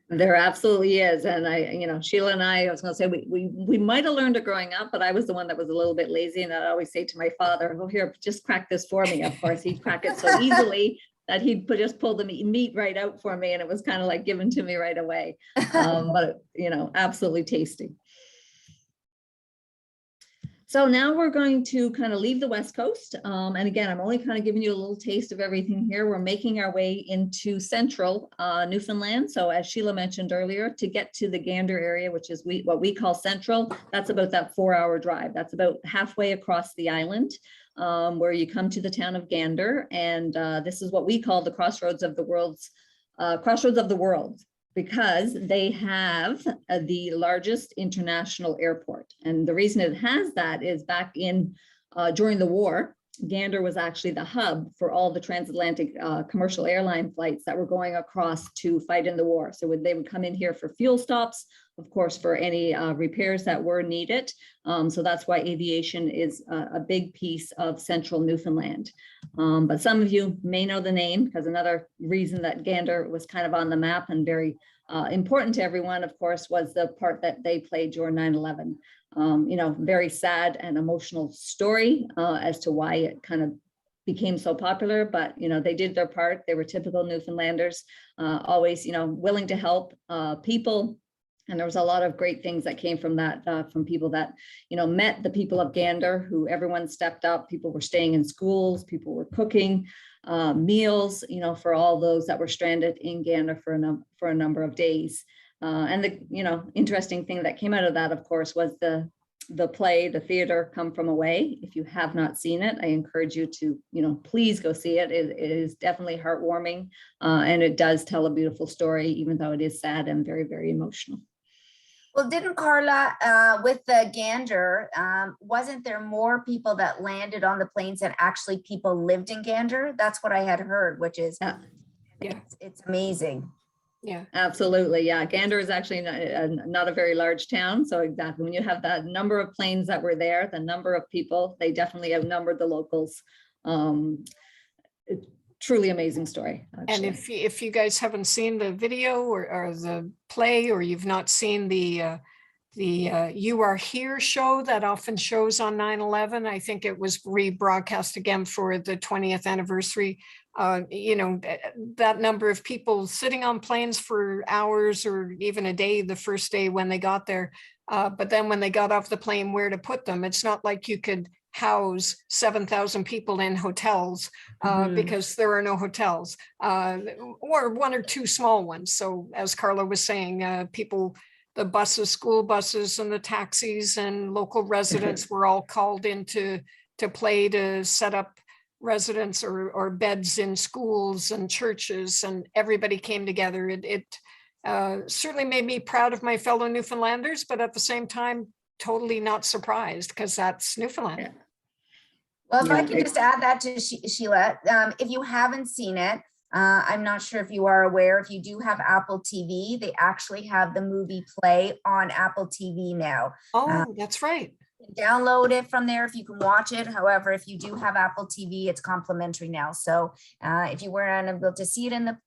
Speaker 2: there absolutely is. And Sheila and I was going to say, we might have learned it growing up, but I was the one that was a little bit lazy. And I always say to my father, oh, here, just crack this for me. Of course, he'd crack it so easily that he'd just pull the meat right out for me. And it was kind of like given to me right away. But, absolutely tasty. So now we're going to kind of leave the West Coast. And again, I'm only kind of giving you a little taste of everything here. We're making our way into central Newfoundland. So as Sheila mentioned earlier, to get to the Gander area, which is what we call central, that's about that 4-hour drive. That's about halfway across the island. Where you come to the town of Gander, and this is what we call the crossroads of the world, because they have the largest international airport. And the reason it has that is back in during the war, Gander was actually the hub for all the transatlantic commercial airline flights that were going across to fight in the war. So they would come in here for fuel stops, of course, for any repairs that were needed. So that's why aviation is a big piece of central Newfoundland. But some of you may know the name, because another reason that Gander was kind of on the map and very important to everyone, of course, was the part that they played during 9/11. Very sad and emotional story as to why it kind of became so popular, but they did their part. They were typical Newfoundlanders, always willing to help people. And there was a lot of great things that came from that, from people that met the people of Gander, who everyone stepped up. People were staying in schools, people were cooking meals, for all those that were stranded in Gander for a number of days. And the interesting thing that came out of that, of course, was the play, the theater, Come From Away. If you have not seen it, I encourage you to please go see it. It is definitely heartwarming, and it does tell a beautiful story, even though it is sad and very, very emotional.
Speaker 3: well, didn't Carla, with the Gander, wasn't there more people that landed on the planes than actually people lived in Gander? That's what I had heard, which is it's amazing.
Speaker 1: Yeah,
Speaker 2: absolutely. Yeah. Gander is actually not a very large town. So exactly, when you have that number of planes that were there, the number of people, they definitely outnumbered the locals. Truly amazing story. Actually.
Speaker 1: and if you guys haven't seen the video or the play, or you've not seen the You Are Here show that often shows on 9/11, I think it was rebroadcast again for the 20th anniversary. That number of people sitting on planes for hours or even a day, the first day when they got there. But then when they got off the plane, where to put them? It's not like you could house 7,000 people in hotels because there are no hotels, or one or two small ones. So as Carla was saying, the buses, school buses and the taxis and local residents were all called into play to set up residents or beds in schools and churches, and everybody came together. It certainly made me proud of my fellow Newfoundlanders, but at the same time, totally not surprised, because that's Newfoundland.
Speaker 2: Yeah.
Speaker 3: Well, if I could just add that to Sheila, if you haven't seen it, I'm not sure if you are aware, if you do have Apple TV, they actually have the movie play on Apple TV now.
Speaker 1: Oh, that's right.
Speaker 3: Download it from there if you can watch it. However, if you do have Apple TV, it's complimentary now. So if you were unable to see it in the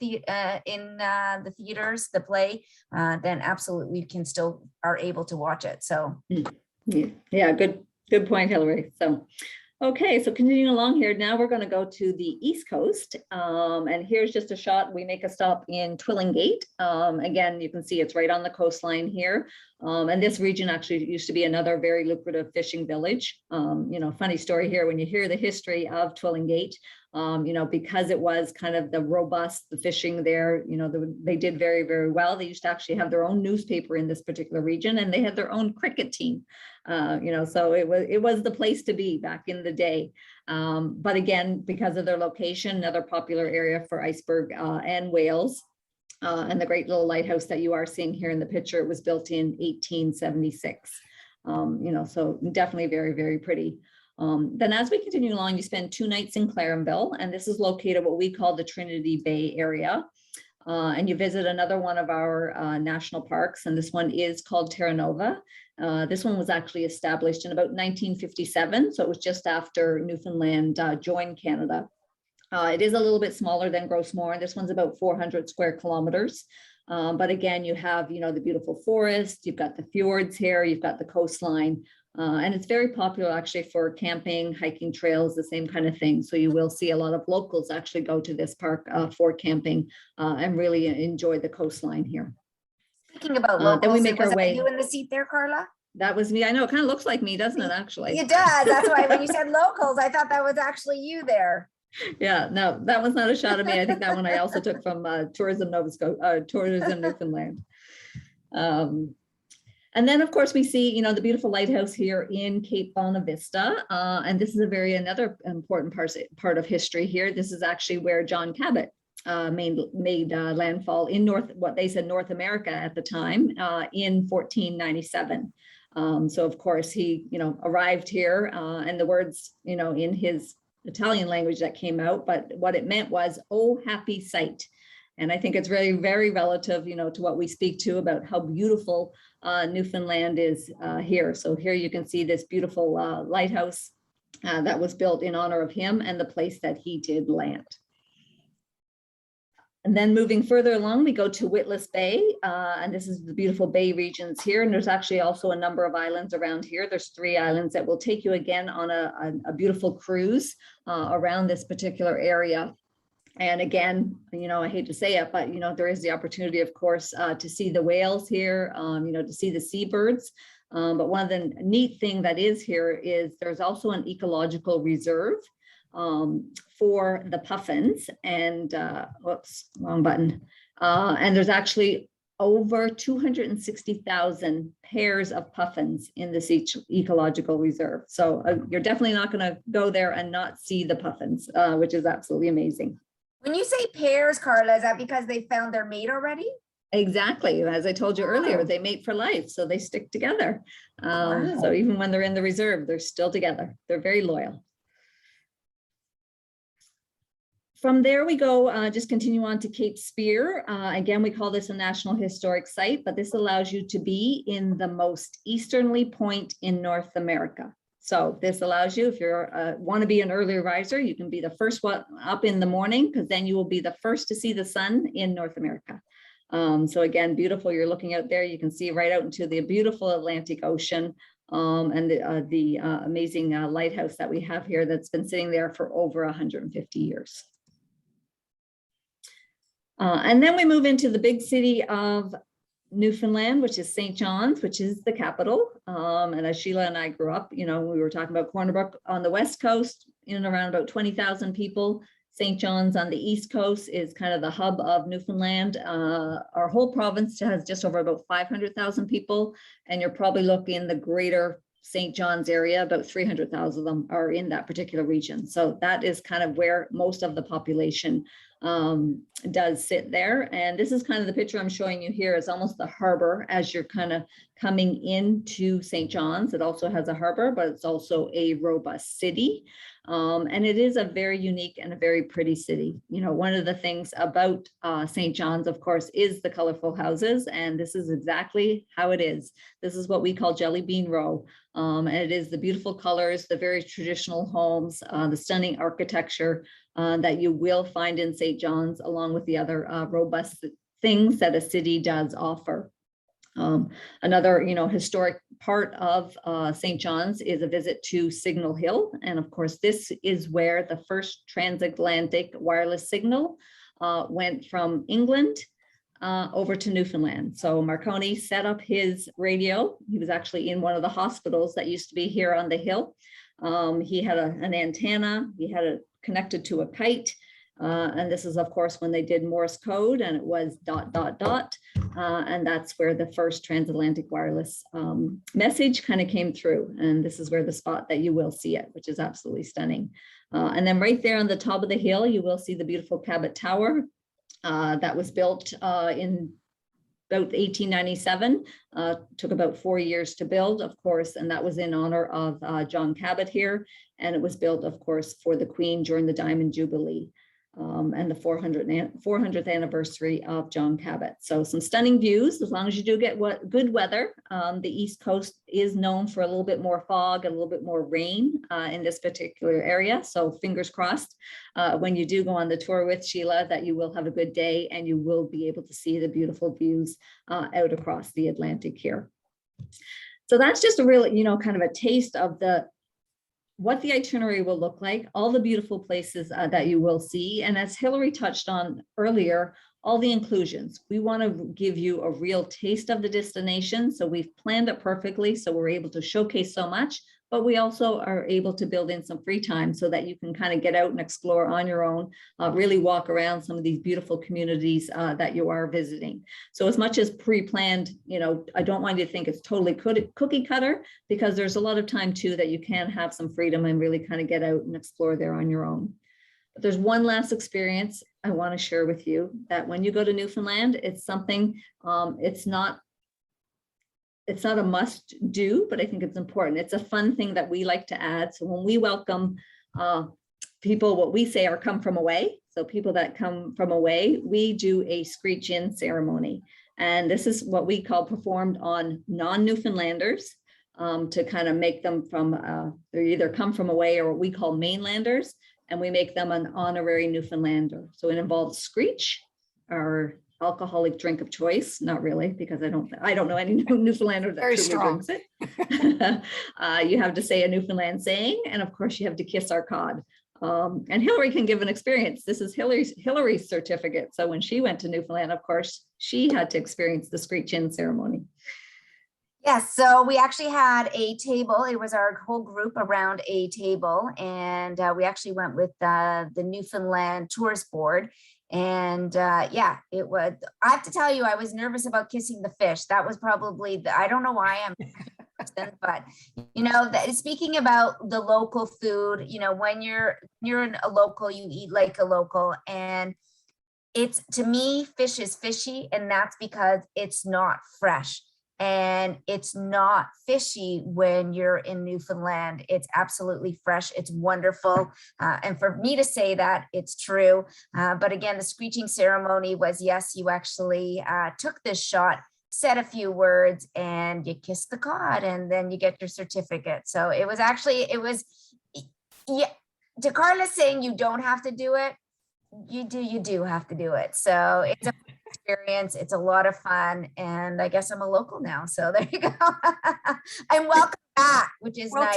Speaker 3: theaters, the play, then absolutely you can still are able to watch it. So
Speaker 2: Yeah, good point, Hilary. So, okay, so continuing along here, now we're going to go to the East Coast. And here's just a shot. We make a stop in Twillingate. Again, you can see it's right on the coastline here. And this region actually used to be another very lucrative fishing village. Funny story here, when you hear the history of Twillingate, because it was kind of the fishing there, they did very, very well. They used to actually have their own newspaper in this particular region, and they had their own cricket team. So it was the place to be back in the day. But again, because of their location, another popular area for iceberg and whales. And the great little lighthouse that you are seeing here in the picture, it was built in 1876. So definitely very, very pretty. Then as we continue along, you spend 2 nights in Clarenville, and this is located what we call the Trinity Bay area. And you visit another one of our national parks, and this one is called Terra Nova. This one was actually established in about 1957, so it was just after Newfoundland joined Canada. It is a little bit smaller than Grossmore. This one's about 400 square kilometers. But again, you have, the beautiful forest, you've got the fjords here, you've got the coastline, and it's very popular actually for camping, hiking trails, the same kind of thing. So you will see a lot of locals actually go to this park for camping and really enjoy the coastline here.
Speaker 3: Speaking about locals, then we make our way. You in the seat there, Carla?
Speaker 2: That was me. I know, it kind of looks like me, doesn't it, actually?
Speaker 3: It does. That's why when you said locals, I thought that was actually you there.
Speaker 2: Yeah, no, that was not a shot of me. I think that one I also took from Tourism Newfoundland. And then, of course, we see, the beautiful lighthouse here in Cape Bonavista. And this is another important part of history here. This is actually where John Cabot made landfall in North America at the time in 1497. So, of course, he, arrived here and the words, in his Italian language that came out, but what it meant was, oh, happy sight. And I think it's really very relative, to what we speak to about how beautiful Newfoundland is here. So here you can see this beautiful lighthouse that was built in honor of him and the place that he did land. And then moving further along, we go to Witless Bay, and this is the beautiful bay regions here. And there's actually also a number of islands around here. There's 3 islands that will take you again on a beautiful cruise around this particular area. And again, I hate to say it, but, there is the opportunity, of course, to see the whales here, to see the seabirds. But one of the neat thing that is here is there's also an ecological reserve for the puffins, and whoops, wrong button. And there's actually over 260,000 pairs of puffins in this ecological reserve. So you're definitely not going to go there and not see the puffins, which is absolutely amazing.
Speaker 3: When you say pairs, Carla, is that because they found their mate already?
Speaker 2: Exactly. As I told you earlier, they mate for life, so they stick together. So even when they're in the reserve, they're still together. They're very loyal. From there we go, just continue on to Cape Spear. Again, we call this a National Historic Site, but this allows you to be in the most easterly point in North America. So this allows you, if you want to be an early riser, you can be the first one up in the morning, because then you will be the first to see the sun in North America. So again, beautiful. You're looking out there, you can see right out into the beautiful Atlantic Ocean, and the amazing lighthouse that we have here that's been sitting there for over 150 years. And then we move into the big city of Newfoundland, which is St. John's, which is the capital. And as Sheila and I grew up, we were talking about Corner Brook on the west coast, in and around about 20,000 people. St. John's on the east coast is kind of the hub of Newfoundland. Our whole province has just over about 500,000 people, and you're probably looking in the greater St. John's area, about 300,000 of them are in that particular region. So that is kind of where most of the population does sit there. And this is kind of the picture I'm showing you here. Is almost the harbor as you're kind of coming into St. John's. It also has a harbor, but it's also a robust city. And it is a very unique and a very pretty city. One of the things about St. John's, of course, is the colorful houses. And this is exactly how it is. This is what we call Jelly Bean Row. And it is the beautiful colors, the very traditional homes, the stunning architecture that you will find in St. John's, along with the other robust things that a city does offer. Another, historic part of St. John's is a visit to Signal Hill. And of course, this is where the first transatlantic wireless signal went from England over to Newfoundland. So Marconi set up his radio. He was actually in one of the hospitals that used to be here on the hill. He had an antenna. He had it connected to a kite. And this is, of course, when they did Morse code, and it was ... And that's where the first transatlantic wireless message kind of came through. And this is where the spot that you will see it, which is absolutely stunning. And then right there on the top of the hill, you will see the beautiful Cabot Tower that was built in about 1897. Took about 4 years to build, of course, and that was in honor of John Cabot here. And it was built, of course, for the Queen during the Diamond Jubilee. And the 400th anniversary of John Cabot. So some stunning views, as long as you do get good weather. The East Coast is known for a little bit more fog, a little bit more rain in this particular area. So fingers crossed when you do go on the tour with Sheila that you will have a good day and you will be able to see the beautiful views out across the Atlantic here. So that's just a real, kind of a taste of what the itinerary will look like, all the beautiful places that you will see. And as Hilary touched on earlier, all the inclusions. We want to give you a real taste of the destination. So we've planned it perfectly. So we're able to showcase so much, but we also are able to build in some free time so that you can kind of get out and explore on your own, really walk around some of these beautiful communities that you are visiting. So as much as pre-planned, I don't want you to think it's totally cookie cutter, because there's a lot of time too that you can have some freedom and really kind of get out and explore there on your own. But there's one last experience I want to share with you, that when you go to Newfoundland, it's something, it's not a must do, but I think it's important. It's a fun thing that we like to add. So when we welcome people, what we say are come from away. So people that come from away, we do a screech in ceremony. And this is what we call performed on non-Newfoundlanders to kind of make them they either come from away or what we call mainlanders. And we make them an honorary Newfoundlander. So it involves screech, our alcoholic drink of choice. Not really, because I don't know any Newfoundlander that truly drinks it. You have to say a Newfoundland saying, and of course you have to kiss our cod. And Hilary can give an experience. This is Hilary's certificate. So when she went to Newfoundland, of course, she had to experience the screech in ceremony.
Speaker 3: Yes, so we actually had a table. It was our whole group around a table, and we actually went with the Newfoundland Tourist Board. And yeah, it was, I have to tell you, I was nervous about kissing the fish. That was probably, I don't know why I'm, but speaking about the local food, when you're a local, you eat like a local, and it's, to me, fish is fishy, and that's because it's not fresh. And it's not fishy when you're in Newfoundland. It's absolutely fresh. It's wonderful. And for me to say that, it's true. But again, the screeching ceremony was, yes, you actually took this shot, said a few words, and you kiss the cod, and then you get your certificate. So it was, yeah, to Carla saying you don't have to do it, you do have to do it. So it's a experience. It's a lot of fun, and I guess I'm a local now, so there you go. I'm welcome back, which is nice.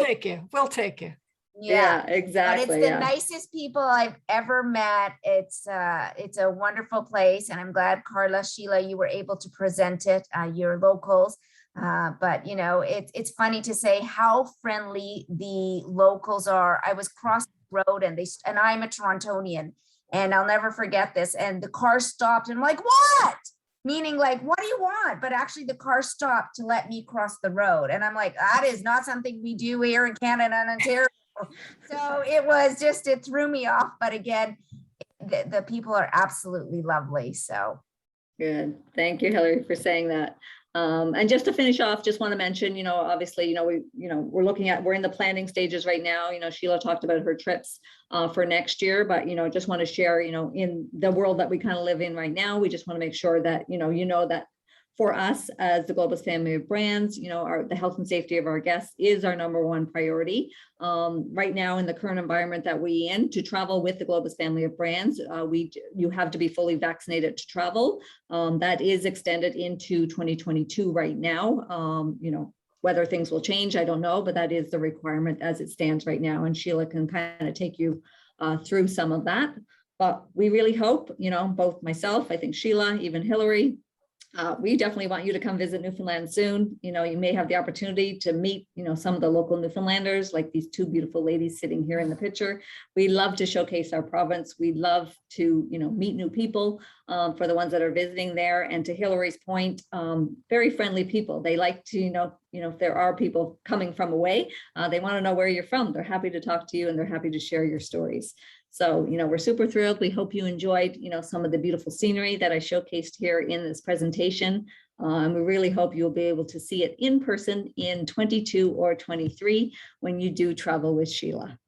Speaker 1: We'll take you.
Speaker 2: Yeah, exactly.
Speaker 3: But it's the nicest people I've ever met. It's a wonderful place, and I'm glad, Carla, Sheila, you were able to present it. You're locals, but it's funny to say how friendly the locals are. I was crossing the road, and I'm a Torontonian. And I'll never forget this. And the car stopped, and I'm like, what? Meaning like, what do you want? But actually the car stopped to let me cross the road. And I'm like, that is not something we do here in Canada and Ontario. So it threw me off. But again, the people are absolutely lovely. So
Speaker 2: good. Thank you, Hilary, for saying that. And just to finish off, just want to mention, obviously, we're in the planning stages right now. Sheila talked about her trips for next year, but, just want to share, in the world that we kind of live in right now, we just want to make sure that, that for us as the Globus family of brands, you know, the health and safety of our guests is our number one priority. Right now in the current environment that we're in, to travel with the Globus family of brands, you have to be fully vaccinated to travel. That is extended into 2022 right now. You know, whether things will change, I don't know, but that is the requirement as it stands right now. And Sheila can kind of take you through some of that. But we really hope, you know, both myself, I think Sheila, even Hilary, we definitely want you to come visit Newfoundland soon. You know, you may have the opportunity to meet, you know, some of the local Newfoundlanders, like these two beautiful ladies sitting here in the picture. We love to showcase our province. We love to, you know, meet new people for the ones that are visiting there. And to Hilary's point, very friendly people. They like to, you know, if there are people coming from away, they want to know where you're from. They're happy to talk to you and they're happy to share your stories. So, you know, we're super thrilled. We hope you enjoyed, you know, some of the beautiful scenery that I showcased here in this presentation. And we really hope you'll be able to see it in person in 22 or 23 when you do travel with Sheila.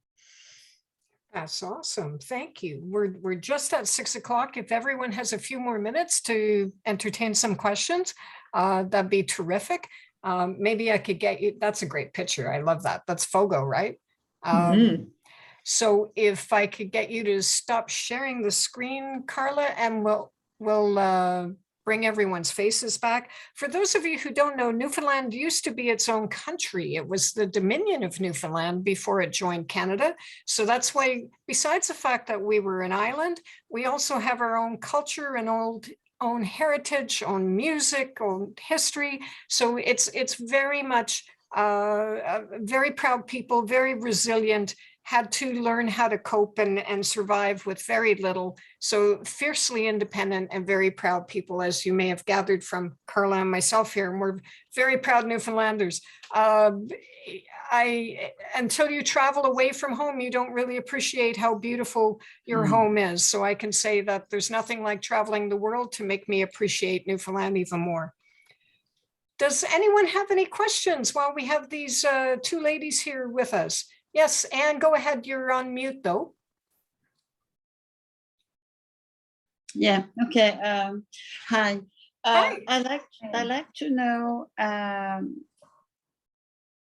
Speaker 1: That's awesome. Thank you. We're just at 6 o'clock. If everyone has a few more minutes to entertain some questions, that'd be terrific. Maybe I could get you. That's a great picture. I love that. That's Fogo, right? So if I could get you to stop sharing the screen, Carla, and we'll bring everyone's faces back. For those of you who don't know, Newfoundland used to be its own country. It was the Dominion of Newfoundland before it joined Canada. So that's why, besides the fact that we were an island, we also have our own culture and own heritage, own music, own history. So it's very much very proud people, very resilient, had to learn how to cope and survive with very little. So fiercely independent and very proud people, as you may have gathered from Carla and myself here. And we're very proud Newfoundlanders. Until you travel away from home, you don't really appreciate how beautiful your home is. So I can say that there's nothing like traveling the world to make me appreciate Newfoundland even more. Does anyone have any questions while we have these two ladies here with us? Yes, Anne, go ahead. You're on mute though.
Speaker 4: Yeah, okay. Hi.
Speaker 1: Hi.
Speaker 4: I'd like to know,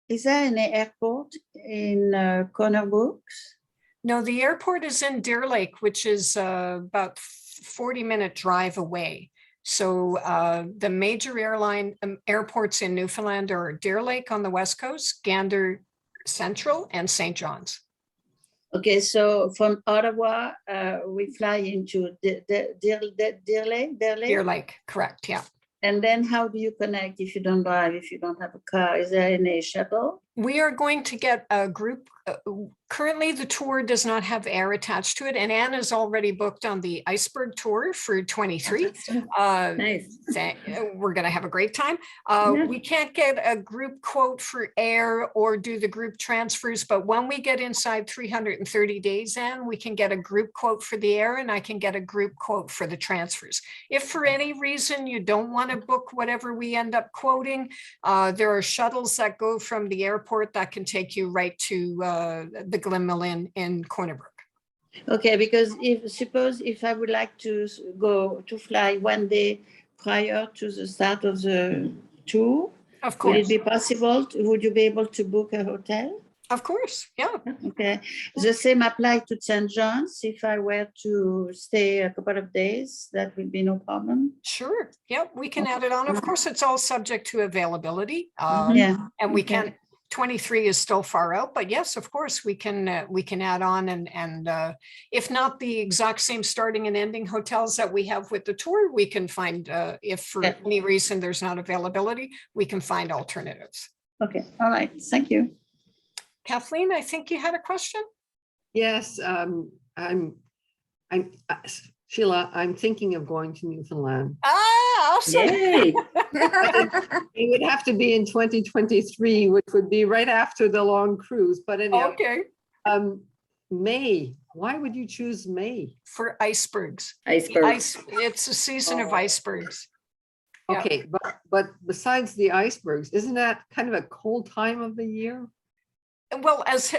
Speaker 4: is there any airport in Corner Brooks?
Speaker 1: No, the airport is in Deer Lake, which is about 40-minute drive away. So the major airports in Newfoundland are Deer Lake on the west coast, Gander Central, and St. John's.
Speaker 4: Okay, so from Ottawa, we fly into Deer Lake?
Speaker 1: Deer Lake, correct, yeah.
Speaker 4: And then how do you connect if you don't drive, if you don't have a car? Is there any shuttle?
Speaker 1: We are going to get a group. Currently, the tour does not have air attached to it, and Anne is already booked on the iceberg tour for 23.
Speaker 2: Nice.
Speaker 1: We're going to have a great time.
Speaker 2: Yeah.
Speaker 1: We can't get a group quote for air or do the group transfers, but when we get inside 330 days, Anne, we can get a group quote for the air, and I can get a group quote for the transfers. If for any reason you don't want to book whatever we end up quoting, there are shuttles that go from the airport that can take you right to the Glen Mill in Corner Brook.
Speaker 4: Okay, because suppose if I would like to go to fly one day prior to the start of the tour,
Speaker 1: Of
Speaker 4: would it
Speaker 1: course,
Speaker 4: be possible? Would you be able to book a hotel?
Speaker 1: of course, yeah.
Speaker 4: Okay, the same apply to St. John's. If I were to stay a couple of days, that would be no problem.
Speaker 1: Sure. Yeah, we can add it on. Of course, it's all subject to availability.
Speaker 4: Yeah.
Speaker 1: And we
Speaker 4: okay.
Speaker 1: can't, 23 is still far out, but yes, of course, we can add on and if not the exact same starting and ending hotels that we have with the tour, we can find, if for
Speaker 4: Yeah.
Speaker 1: any reason there's not availability, we can find alternatives.
Speaker 4: Okay, all right, thank you.
Speaker 1: Kathleen, I think you had a question?
Speaker 5: Yes, Sheila, I'm thinking of going to Newfoundland.
Speaker 1: Ah, awesome.
Speaker 2: Yay.
Speaker 5: It would have to be in 2023, which would be right after the long cruise. But anyhow,
Speaker 1: Okay.
Speaker 5: May. Why would you choose May?
Speaker 1: For icebergs.
Speaker 2: Iceberg.
Speaker 1: It's a season of icebergs. Yeah.
Speaker 5: Okay, but besides the icebergs, isn't that kind of a cold time of the year?
Speaker 1: Well, as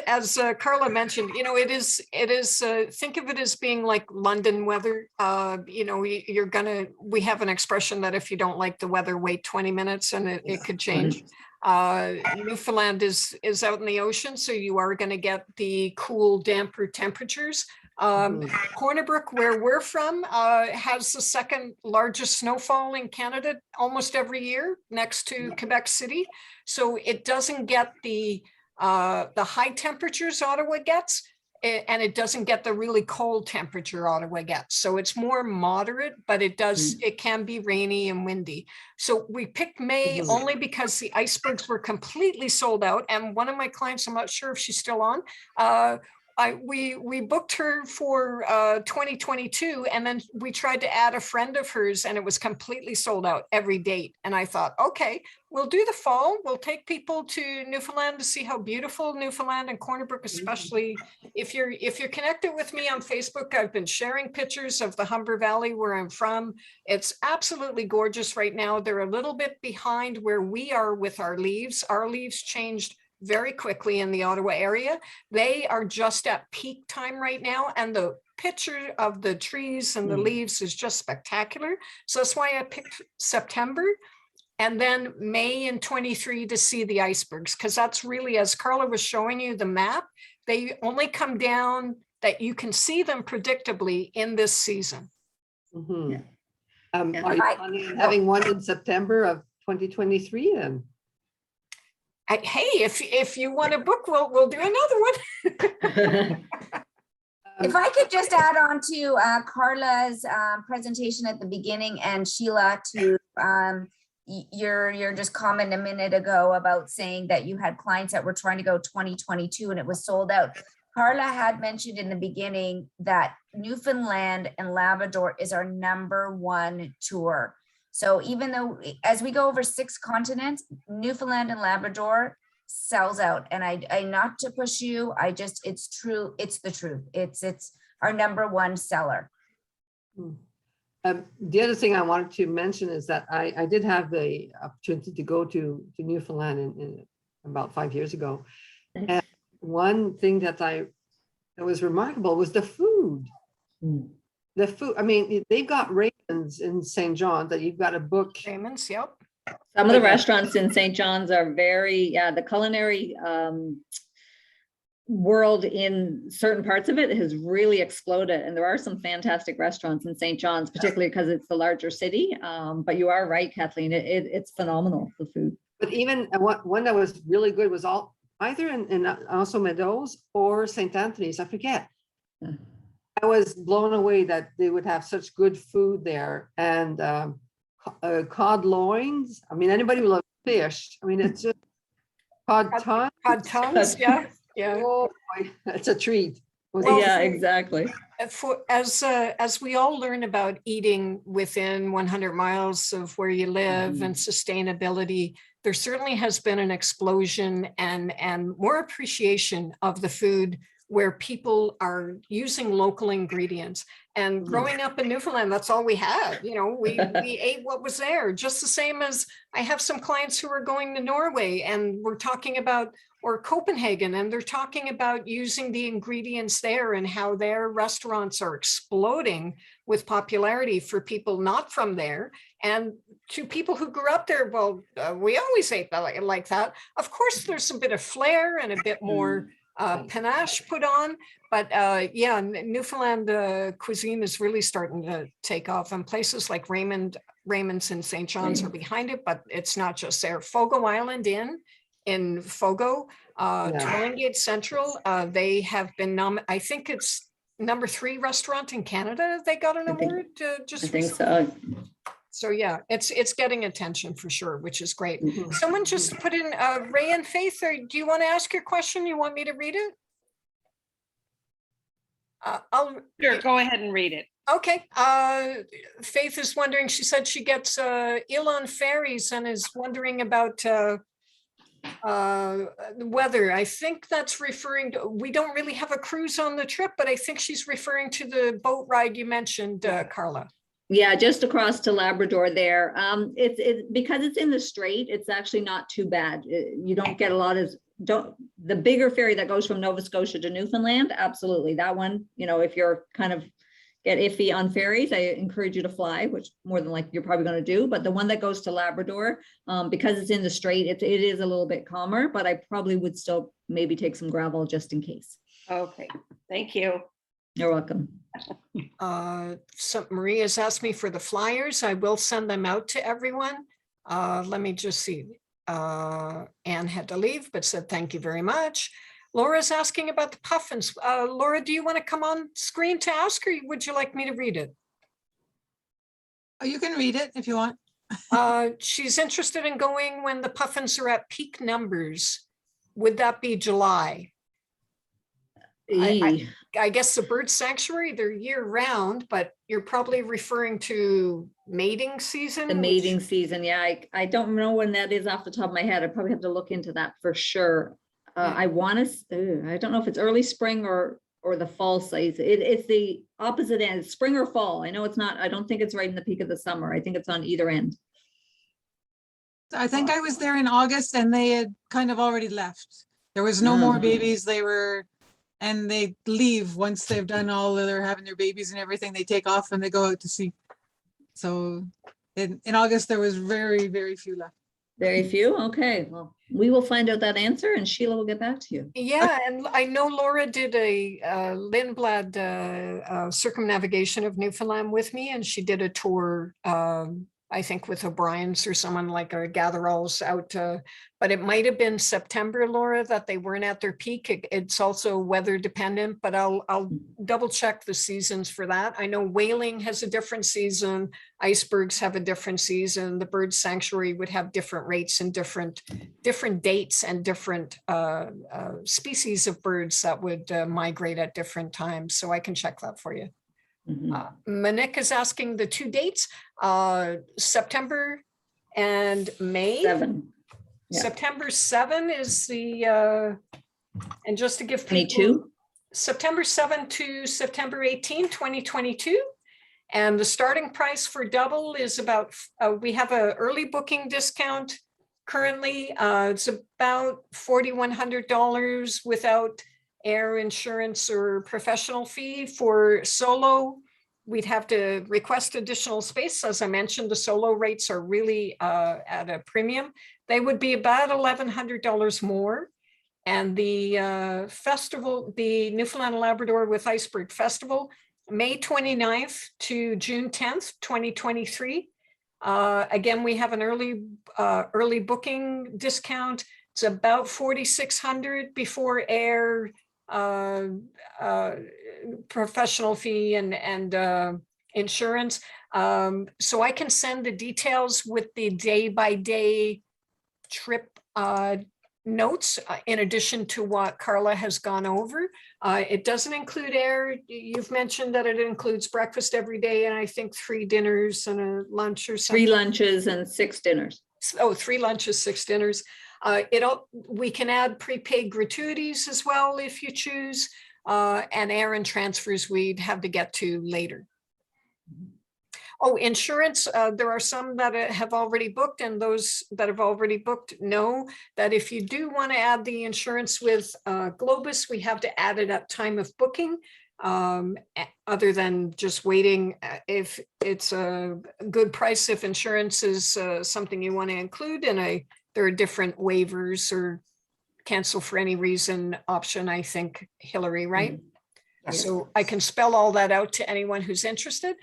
Speaker 1: Carla mentioned, it is think of it as being like London weather. We have an expression that if you don't like the weather, wait 20 minutes and it could change. Newfoundland is out in the ocean, so you are going to get the cool, damper temperatures. Corner Brook, where we're from, has the second largest snowfall in Canada almost every year, next to Quebec City. So it doesn't get the high temperatures Ottawa gets, and it doesn't get the really cold temperature Ottawa gets. So it's more moderate, but it can be rainy and windy. So we picked May only because the icebergs were completely sold out. And one of my clients, I'm not sure if she's still on, we booked her for 2022, and then we tried to add a friend of hers, and it was completely sold out every date. And I thought, okay, we'll do the fall. We'll take people to Newfoundland to see how beautiful Newfoundland and Corner Brook, especially if you're connected with me on Facebook. I've been sharing pictures of the Humber Valley where I'm from. It's absolutely gorgeous right now. They're a little bit behind where we are with our leaves. Our leaves changed very quickly in the Ottawa area. They are just at peak time right now, and the picture of the trees and the leaves is just spectacular. So that's why I picked September and then May in 23 to see the icebergs, because that's really, as Carla was showing you the map, they only come down that you can see them predictably in this season.
Speaker 5: Are you planning on having one in September of 2023 then?
Speaker 1: Hey, if you want a book, we'll do another one.
Speaker 3: If I could just add on to Carla's presentation at the beginning, and Sheila, to your just comment a minute ago about saying that you had clients that were trying to go 2022 and it was sold out. Carla had mentioned in the beginning that Newfoundland and Labrador is our #1 tour. So even though, as we go over 6 continents, Newfoundland and Labrador sells out. And I not to push you, it's true. It's the truth. It's our #1 seller.
Speaker 5: The other thing I wanted to mention is that I did have the opportunity to go to Newfoundland in about 5 years ago. And one thing that was remarkable was the food. The food, I mean, they've got Raymond's in St. John that you've got to book.
Speaker 1: Raymond's, yep.
Speaker 2: Some of the restaurants in St. John's are very, the culinary world in certain parts of it has really exploded. And there are some fantastic restaurants in St. John's, particularly because it's the larger city. But you are right, Kathleen, it's phenomenal, the food.
Speaker 5: But even one that was really good was either in also Meadows or St. Anthony's, I forget. I was blown away that they would have such good food there, and cod loins. I mean, anybody who loves fish. I mean, it's just cod tongues.
Speaker 1: Cod tongues, yeah.
Speaker 5: Oh, boy, it's a treat.
Speaker 2: Yeah, exactly.
Speaker 1: As we all learn about eating within 100 miles of where you live and sustainability, there certainly has been an explosion and more appreciation of the food where people are using local ingredients. And growing up in Newfoundland, that's all we had. We ate what was there, just the same as I have some clients who are going to Norway and we're talking about, or Copenhagen, and they're talking about using the ingredients there and how their restaurants are exploding with popularity for people not from there. And to people who grew up there, well, we always ate like that. Of course, there's a bit of flair and a bit more panache put on, but yeah, Newfoundland cuisine is really starting to take off, and places like Raymond's and St. John's are behind it, but it's not just there. Fogo Island Inn in Fogo, Twillingate Central, they have been I think it's #3 restaurant in Canada. They got an award just
Speaker 2: I think
Speaker 1: recently.
Speaker 2: so.
Speaker 1: So yeah, it's getting attention for sure, which is great. Someone just put in Ray and Faith, or do you want to ask your question? You want me to read it?
Speaker 6: Sure, go ahead and read it.
Speaker 1: Okay. Faith is wondering, she said she gets ill on ferries and is wondering about the weather. I think that's referring to, we don't really have a cruise on the trip, but I think she's referring to the boat ride you mentioned, Carla.
Speaker 2: Yeah, just across to Labrador there. It's because it's in the strait, it's actually not too bad. You don't get a lot of the bigger ferry that goes from Nova Scotia to Newfoundland, absolutely. That one, if you're kind of get iffy on ferries, I encourage you to fly, which more than likely you're probably going to do. But the one that goes to Labrador, because it's in the strait, it is a little bit calmer, but I probably would still maybe take some gravel just in case.
Speaker 6: Okay, thank you.
Speaker 2: You're welcome.
Speaker 1: So Maria's asked me for the flyers. I will send them out to everyone. Let me just see. Anne had to leave, but said thank you very much. Laura's asking about the puffins. Laura, do you want to come on screen to ask, or would you like me to read it?
Speaker 7: Oh, you can read it if you want.
Speaker 1: She's interested in going when the puffins are at peak numbers. Would that be July? I guess the bird sanctuary, they're year round, but you're probably referring to mating season.
Speaker 2: The mating season. Yeah, I don't know when that is off the top of my head. I probably have to look into that for sure. I want to, I don't know if it's early spring or the fall size. It's the opposite end, spring or fall. I know it's not, I don't think it's right in the peak of the summer. I think it's on either end.
Speaker 7: I think I was there in August and they had kind of already left. There was no more babies. And they leave once they've done all of their having their babies and everything. They take off and they go out to sea. So in August, there was very, very few left.
Speaker 2: Very few. Okay. Well, we will find out that answer and Sheila will get back to you.
Speaker 1: Yeah, and I know Laura did a Lindblad circumnavigation of Newfoundland with me, and she did a tour, I think with O'Brien's or someone like a gather-alls out, but it might have been September, Laura, that they weren't at their peak. It's also weather dependent, but I'll double check the seasons for that. I know whaling has a different season. Icebergs have a different season. The bird sanctuary would have different rates and different dates and different species of birds that would migrate at different times. So I can check that for you. Monique is asking the two dates, September and May.
Speaker 2: 7. Yeah.
Speaker 1: September 7 is the, and just to give people,
Speaker 2: 22.
Speaker 1: September 7 to September 18, 2022. And the starting price for double is about, we have an early booking discount currently. It's about $4,100 without air insurance or professional fee. For solo, we'd have to request additional space. As I mentioned, the solo rates are really at a premium. They would be about $1,100 more. And the festival, the Newfoundland and Labrador with Iceberg Festival, May 29th to June 10th, 2023. Again, we have an early booking discount. It's about $4,600 before air, professional fee and insurance. So I can send the details with the day-by-day trip notes in addition to what Carla has gone over. It doesn't include air. You've mentioned that it includes breakfast every day, and I think 3 dinners and a lunch or something.
Speaker 2: 3 lunches and 6 dinners.
Speaker 1: Oh, 3 lunches, 6 dinners. We can add prepaid gratuities as well if you choose, and air and transfers we'd have to get to later. Oh, insurance, there are some that have already booked, and those that have already booked know that if you do want to add the insurance with Globus, we have to add it at time of booking, other than just waiting. If it's a good price, if insurance is something you want to include, and there are different waivers or cancel for any reason option, I think, Hilary, right?
Speaker 2: Yes.
Speaker 1: So I can spell all that out to anyone who's interested.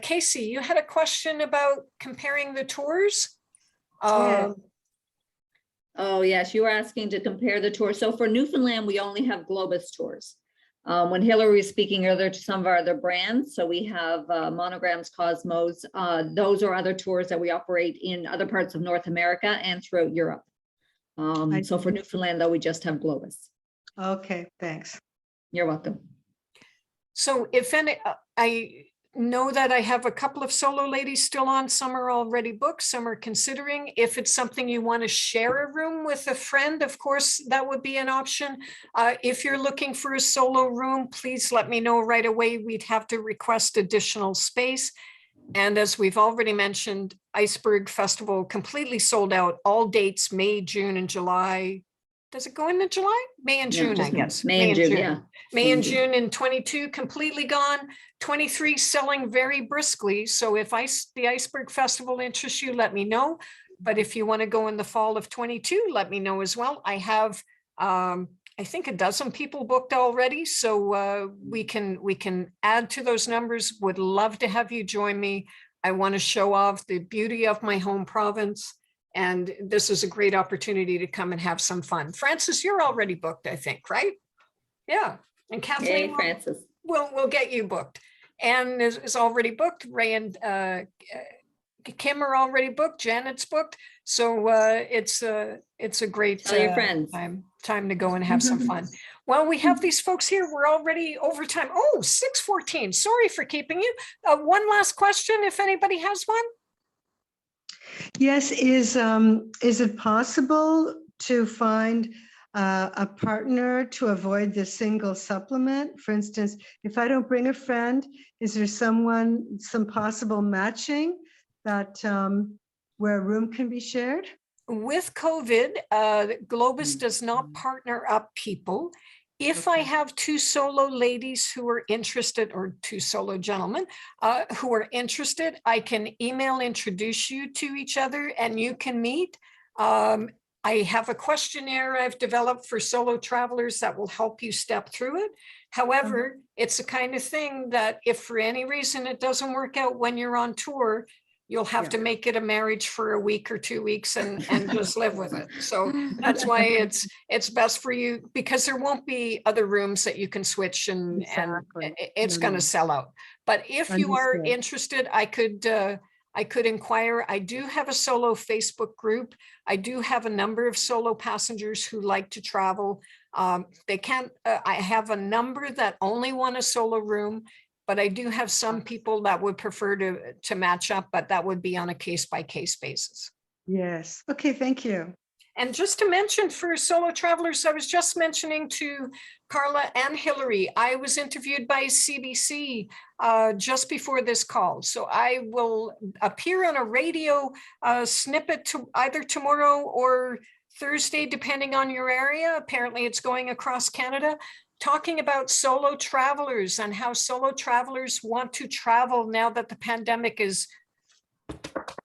Speaker 1: Casey, you had a question about comparing the tours?
Speaker 2: Oh, yes, you were asking to compare the tours. So for Newfoundland, we only have Globus tours. When Hilary was speaking earlier to some of our other brands, so we have Monograms, Cosmos, those are other tours that we operate in other parts of North America and throughout Europe. So for Newfoundland, though, we just have Globus.
Speaker 8: Okay, thanks.
Speaker 2: You're welcome.
Speaker 1: So if any, I know that I have a couple of solo ladies still on. Some are already booked, some are considering. If it's something you want to share a room with a friend, of course, that would be an option. If you're looking for a solo room, please let me know right away. We'd have to request additional space. And as we've already mentioned, Iceberg Festival completely sold out. All dates, May, June, and July, does it go into July? May and
Speaker 2: Yeah,
Speaker 1: June, I
Speaker 2: just
Speaker 1: guess.
Speaker 2: May and June, yeah.
Speaker 1: May and June in 22 completely gone, 23 selling very briskly. So if the Iceberg Festival interests you, let me know. But if you want to go in the fall of 22, let me know as well. I have, I think a dozen people booked already. So we can add to those numbers. Would love to have you join me. I want to show off the beauty of my home province. And this is a great opportunity to come and have some fun. Francis, you're already booked, I think, right? Yeah. And Kathleen,
Speaker 2: Hey, Francis.
Speaker 1: we'll get you booked. Anne is already booked. Ray and Kim are already booked. Janet's booked. So it's a great
Speaker 2: Tell your friends.
Speaker 1: time to go and have some fun. Well, we have these folks here. We're already over time. Oh, 6:14. Sorry for keeping you. One last question, if anybody has one.
Speaker 8: Yes, is it possible to find a partner to avoid the single supplement? For instance, if I don't bring a friend, is there some possible matching that where a room can be shared?
Speaker 1: With COVID, Globus does not partner up people. If I have two solo ladies who are interested, or two solo gentlemen who are interested, I can email introduce you to each other and you can meet. I have a questionnaire I've developed for solo travelers that will help you step through it. However, it's the kind of thing that if for any reason it doesn't work out when you're on tour, you'll have to make it a marriage for a week or 2 weeks and just live with it. So that's why it's best for you, because there won't be other rooms that you can switch and it's going to sell out. But if you are interested, I could inquire. I do have a solo Facebook group. I do have a number of solo passengers who like to travel. They can't, I have a number that only want a solo room. But I do have some people that would prefer to match up, but that would be on a case-by-case basis.
Speaker 8: Yes. Okay, thank you.
Speaker 1: And just to mention for solo travelers, I was just mentioning to Carla and Hilary, I was interviewed by CBC just before this call. So I will appear on a radio snippet to either tomorrow or Thursday, depending on your area. Apparently it's going across Canada, talking about solo travelers and how solo travelers want to travel now that the pandemic is, knock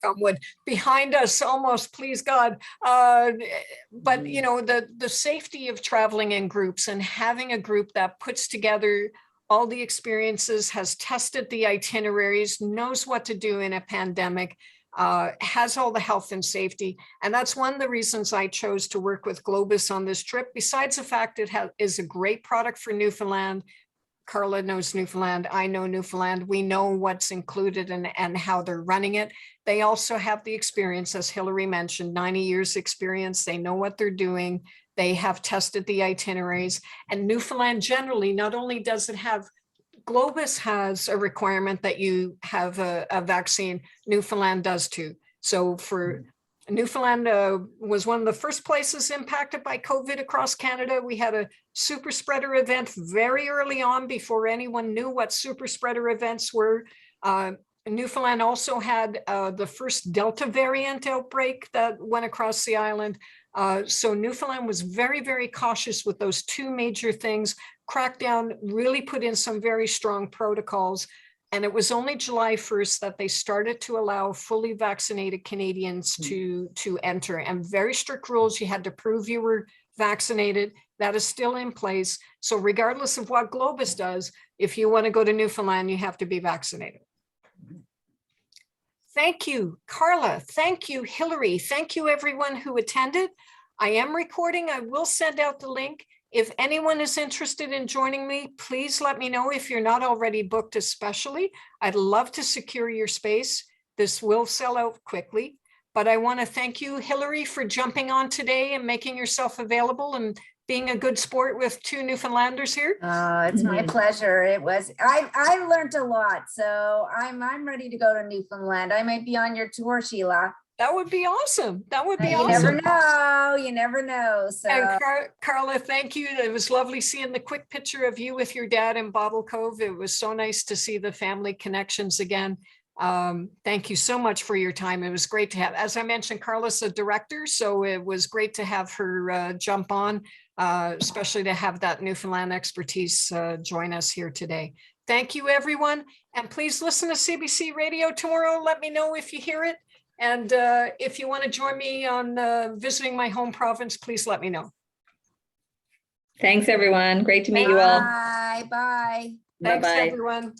Speaker 1: on wood, behind us almost, please God. But you know, the safety of traveling in groups and having a group that puts together all the experiences, has tested the itineraries, knows what to do in a pandemic, has all the health and safety. And that's one of the reasons I chose to work with Globus on this trip. Besides the fact it is a great product for Newfoundland. Carla knows Newfoundland. I know Newfoundland. We know what's included and how they're running it. They also have the experience, as Hilary mentioned, 90 years experience. They know what they're doing. They have tested the itineraries. And Newfoundland generally, not only does it have, Globus has a requirement that you have a vaccine. Newfoundland does too. So for Newfoundland was one of the first places impacted by COVID across Canada. We had a super spreader event very early on before anyone knew what super spreader events were. Newfoundland also had the first Delta variant outbreak that went across the island. So Newfoundland was very, very cautious with those two major things. Crackdown really put in some very strong protocols. And it was only July 1st that they started to allow fully vaccinated Canadians to enter, and very strict rules. You had to prove you were vaccinated. That is still in place. So regardless of what Globus does, if you want to go to Newfoundland, you have to be vaccinated. Thank you, Carla. Thank you, Hilary. Thank you, everyone who attended. I am recording. I will send out the link. If anyone is interested in joining me, please let me know if you're not already booked especially. I'd love to secure your space. This will sell out quickly, but I want to thank you, Hilary, for jumping on today and making yourself available and being a good sport with two Newfoundlanders here.
Speaker 3: It's my pleasure. It was, I learned a lot, so I'm ready to go to Newfoundland. I might be on your tour, Sheila.
Speaker 1: That would be awesome. That would be
Speaker 3: You
Speaker 1: awesome.
Speaker 3: never know. You never know. So,
Speaker 1: and Carla, thank you. It was lovely seeing the quick picture of you with your dad in Bottle Cove. It was so nice to see the family connections again. Thank you so much for your time. It was great to have, as I mentioned, Carla's a director, so it was great to have her jump on, especially to have that Newfoundland expertise join us here today. Thank you, everyone. And please listen to CBC Radio tomorrow. Let me know if you hear it. And if you want to join me on visiting my home province, please let me know.
Speaker 2: Thanks, everyone. Great to meet you all.
Speaker 3: Bye, bye.
Speaker 1: Thanks,
Speaker 2: Bye-bye.
Speaker 1: everyone.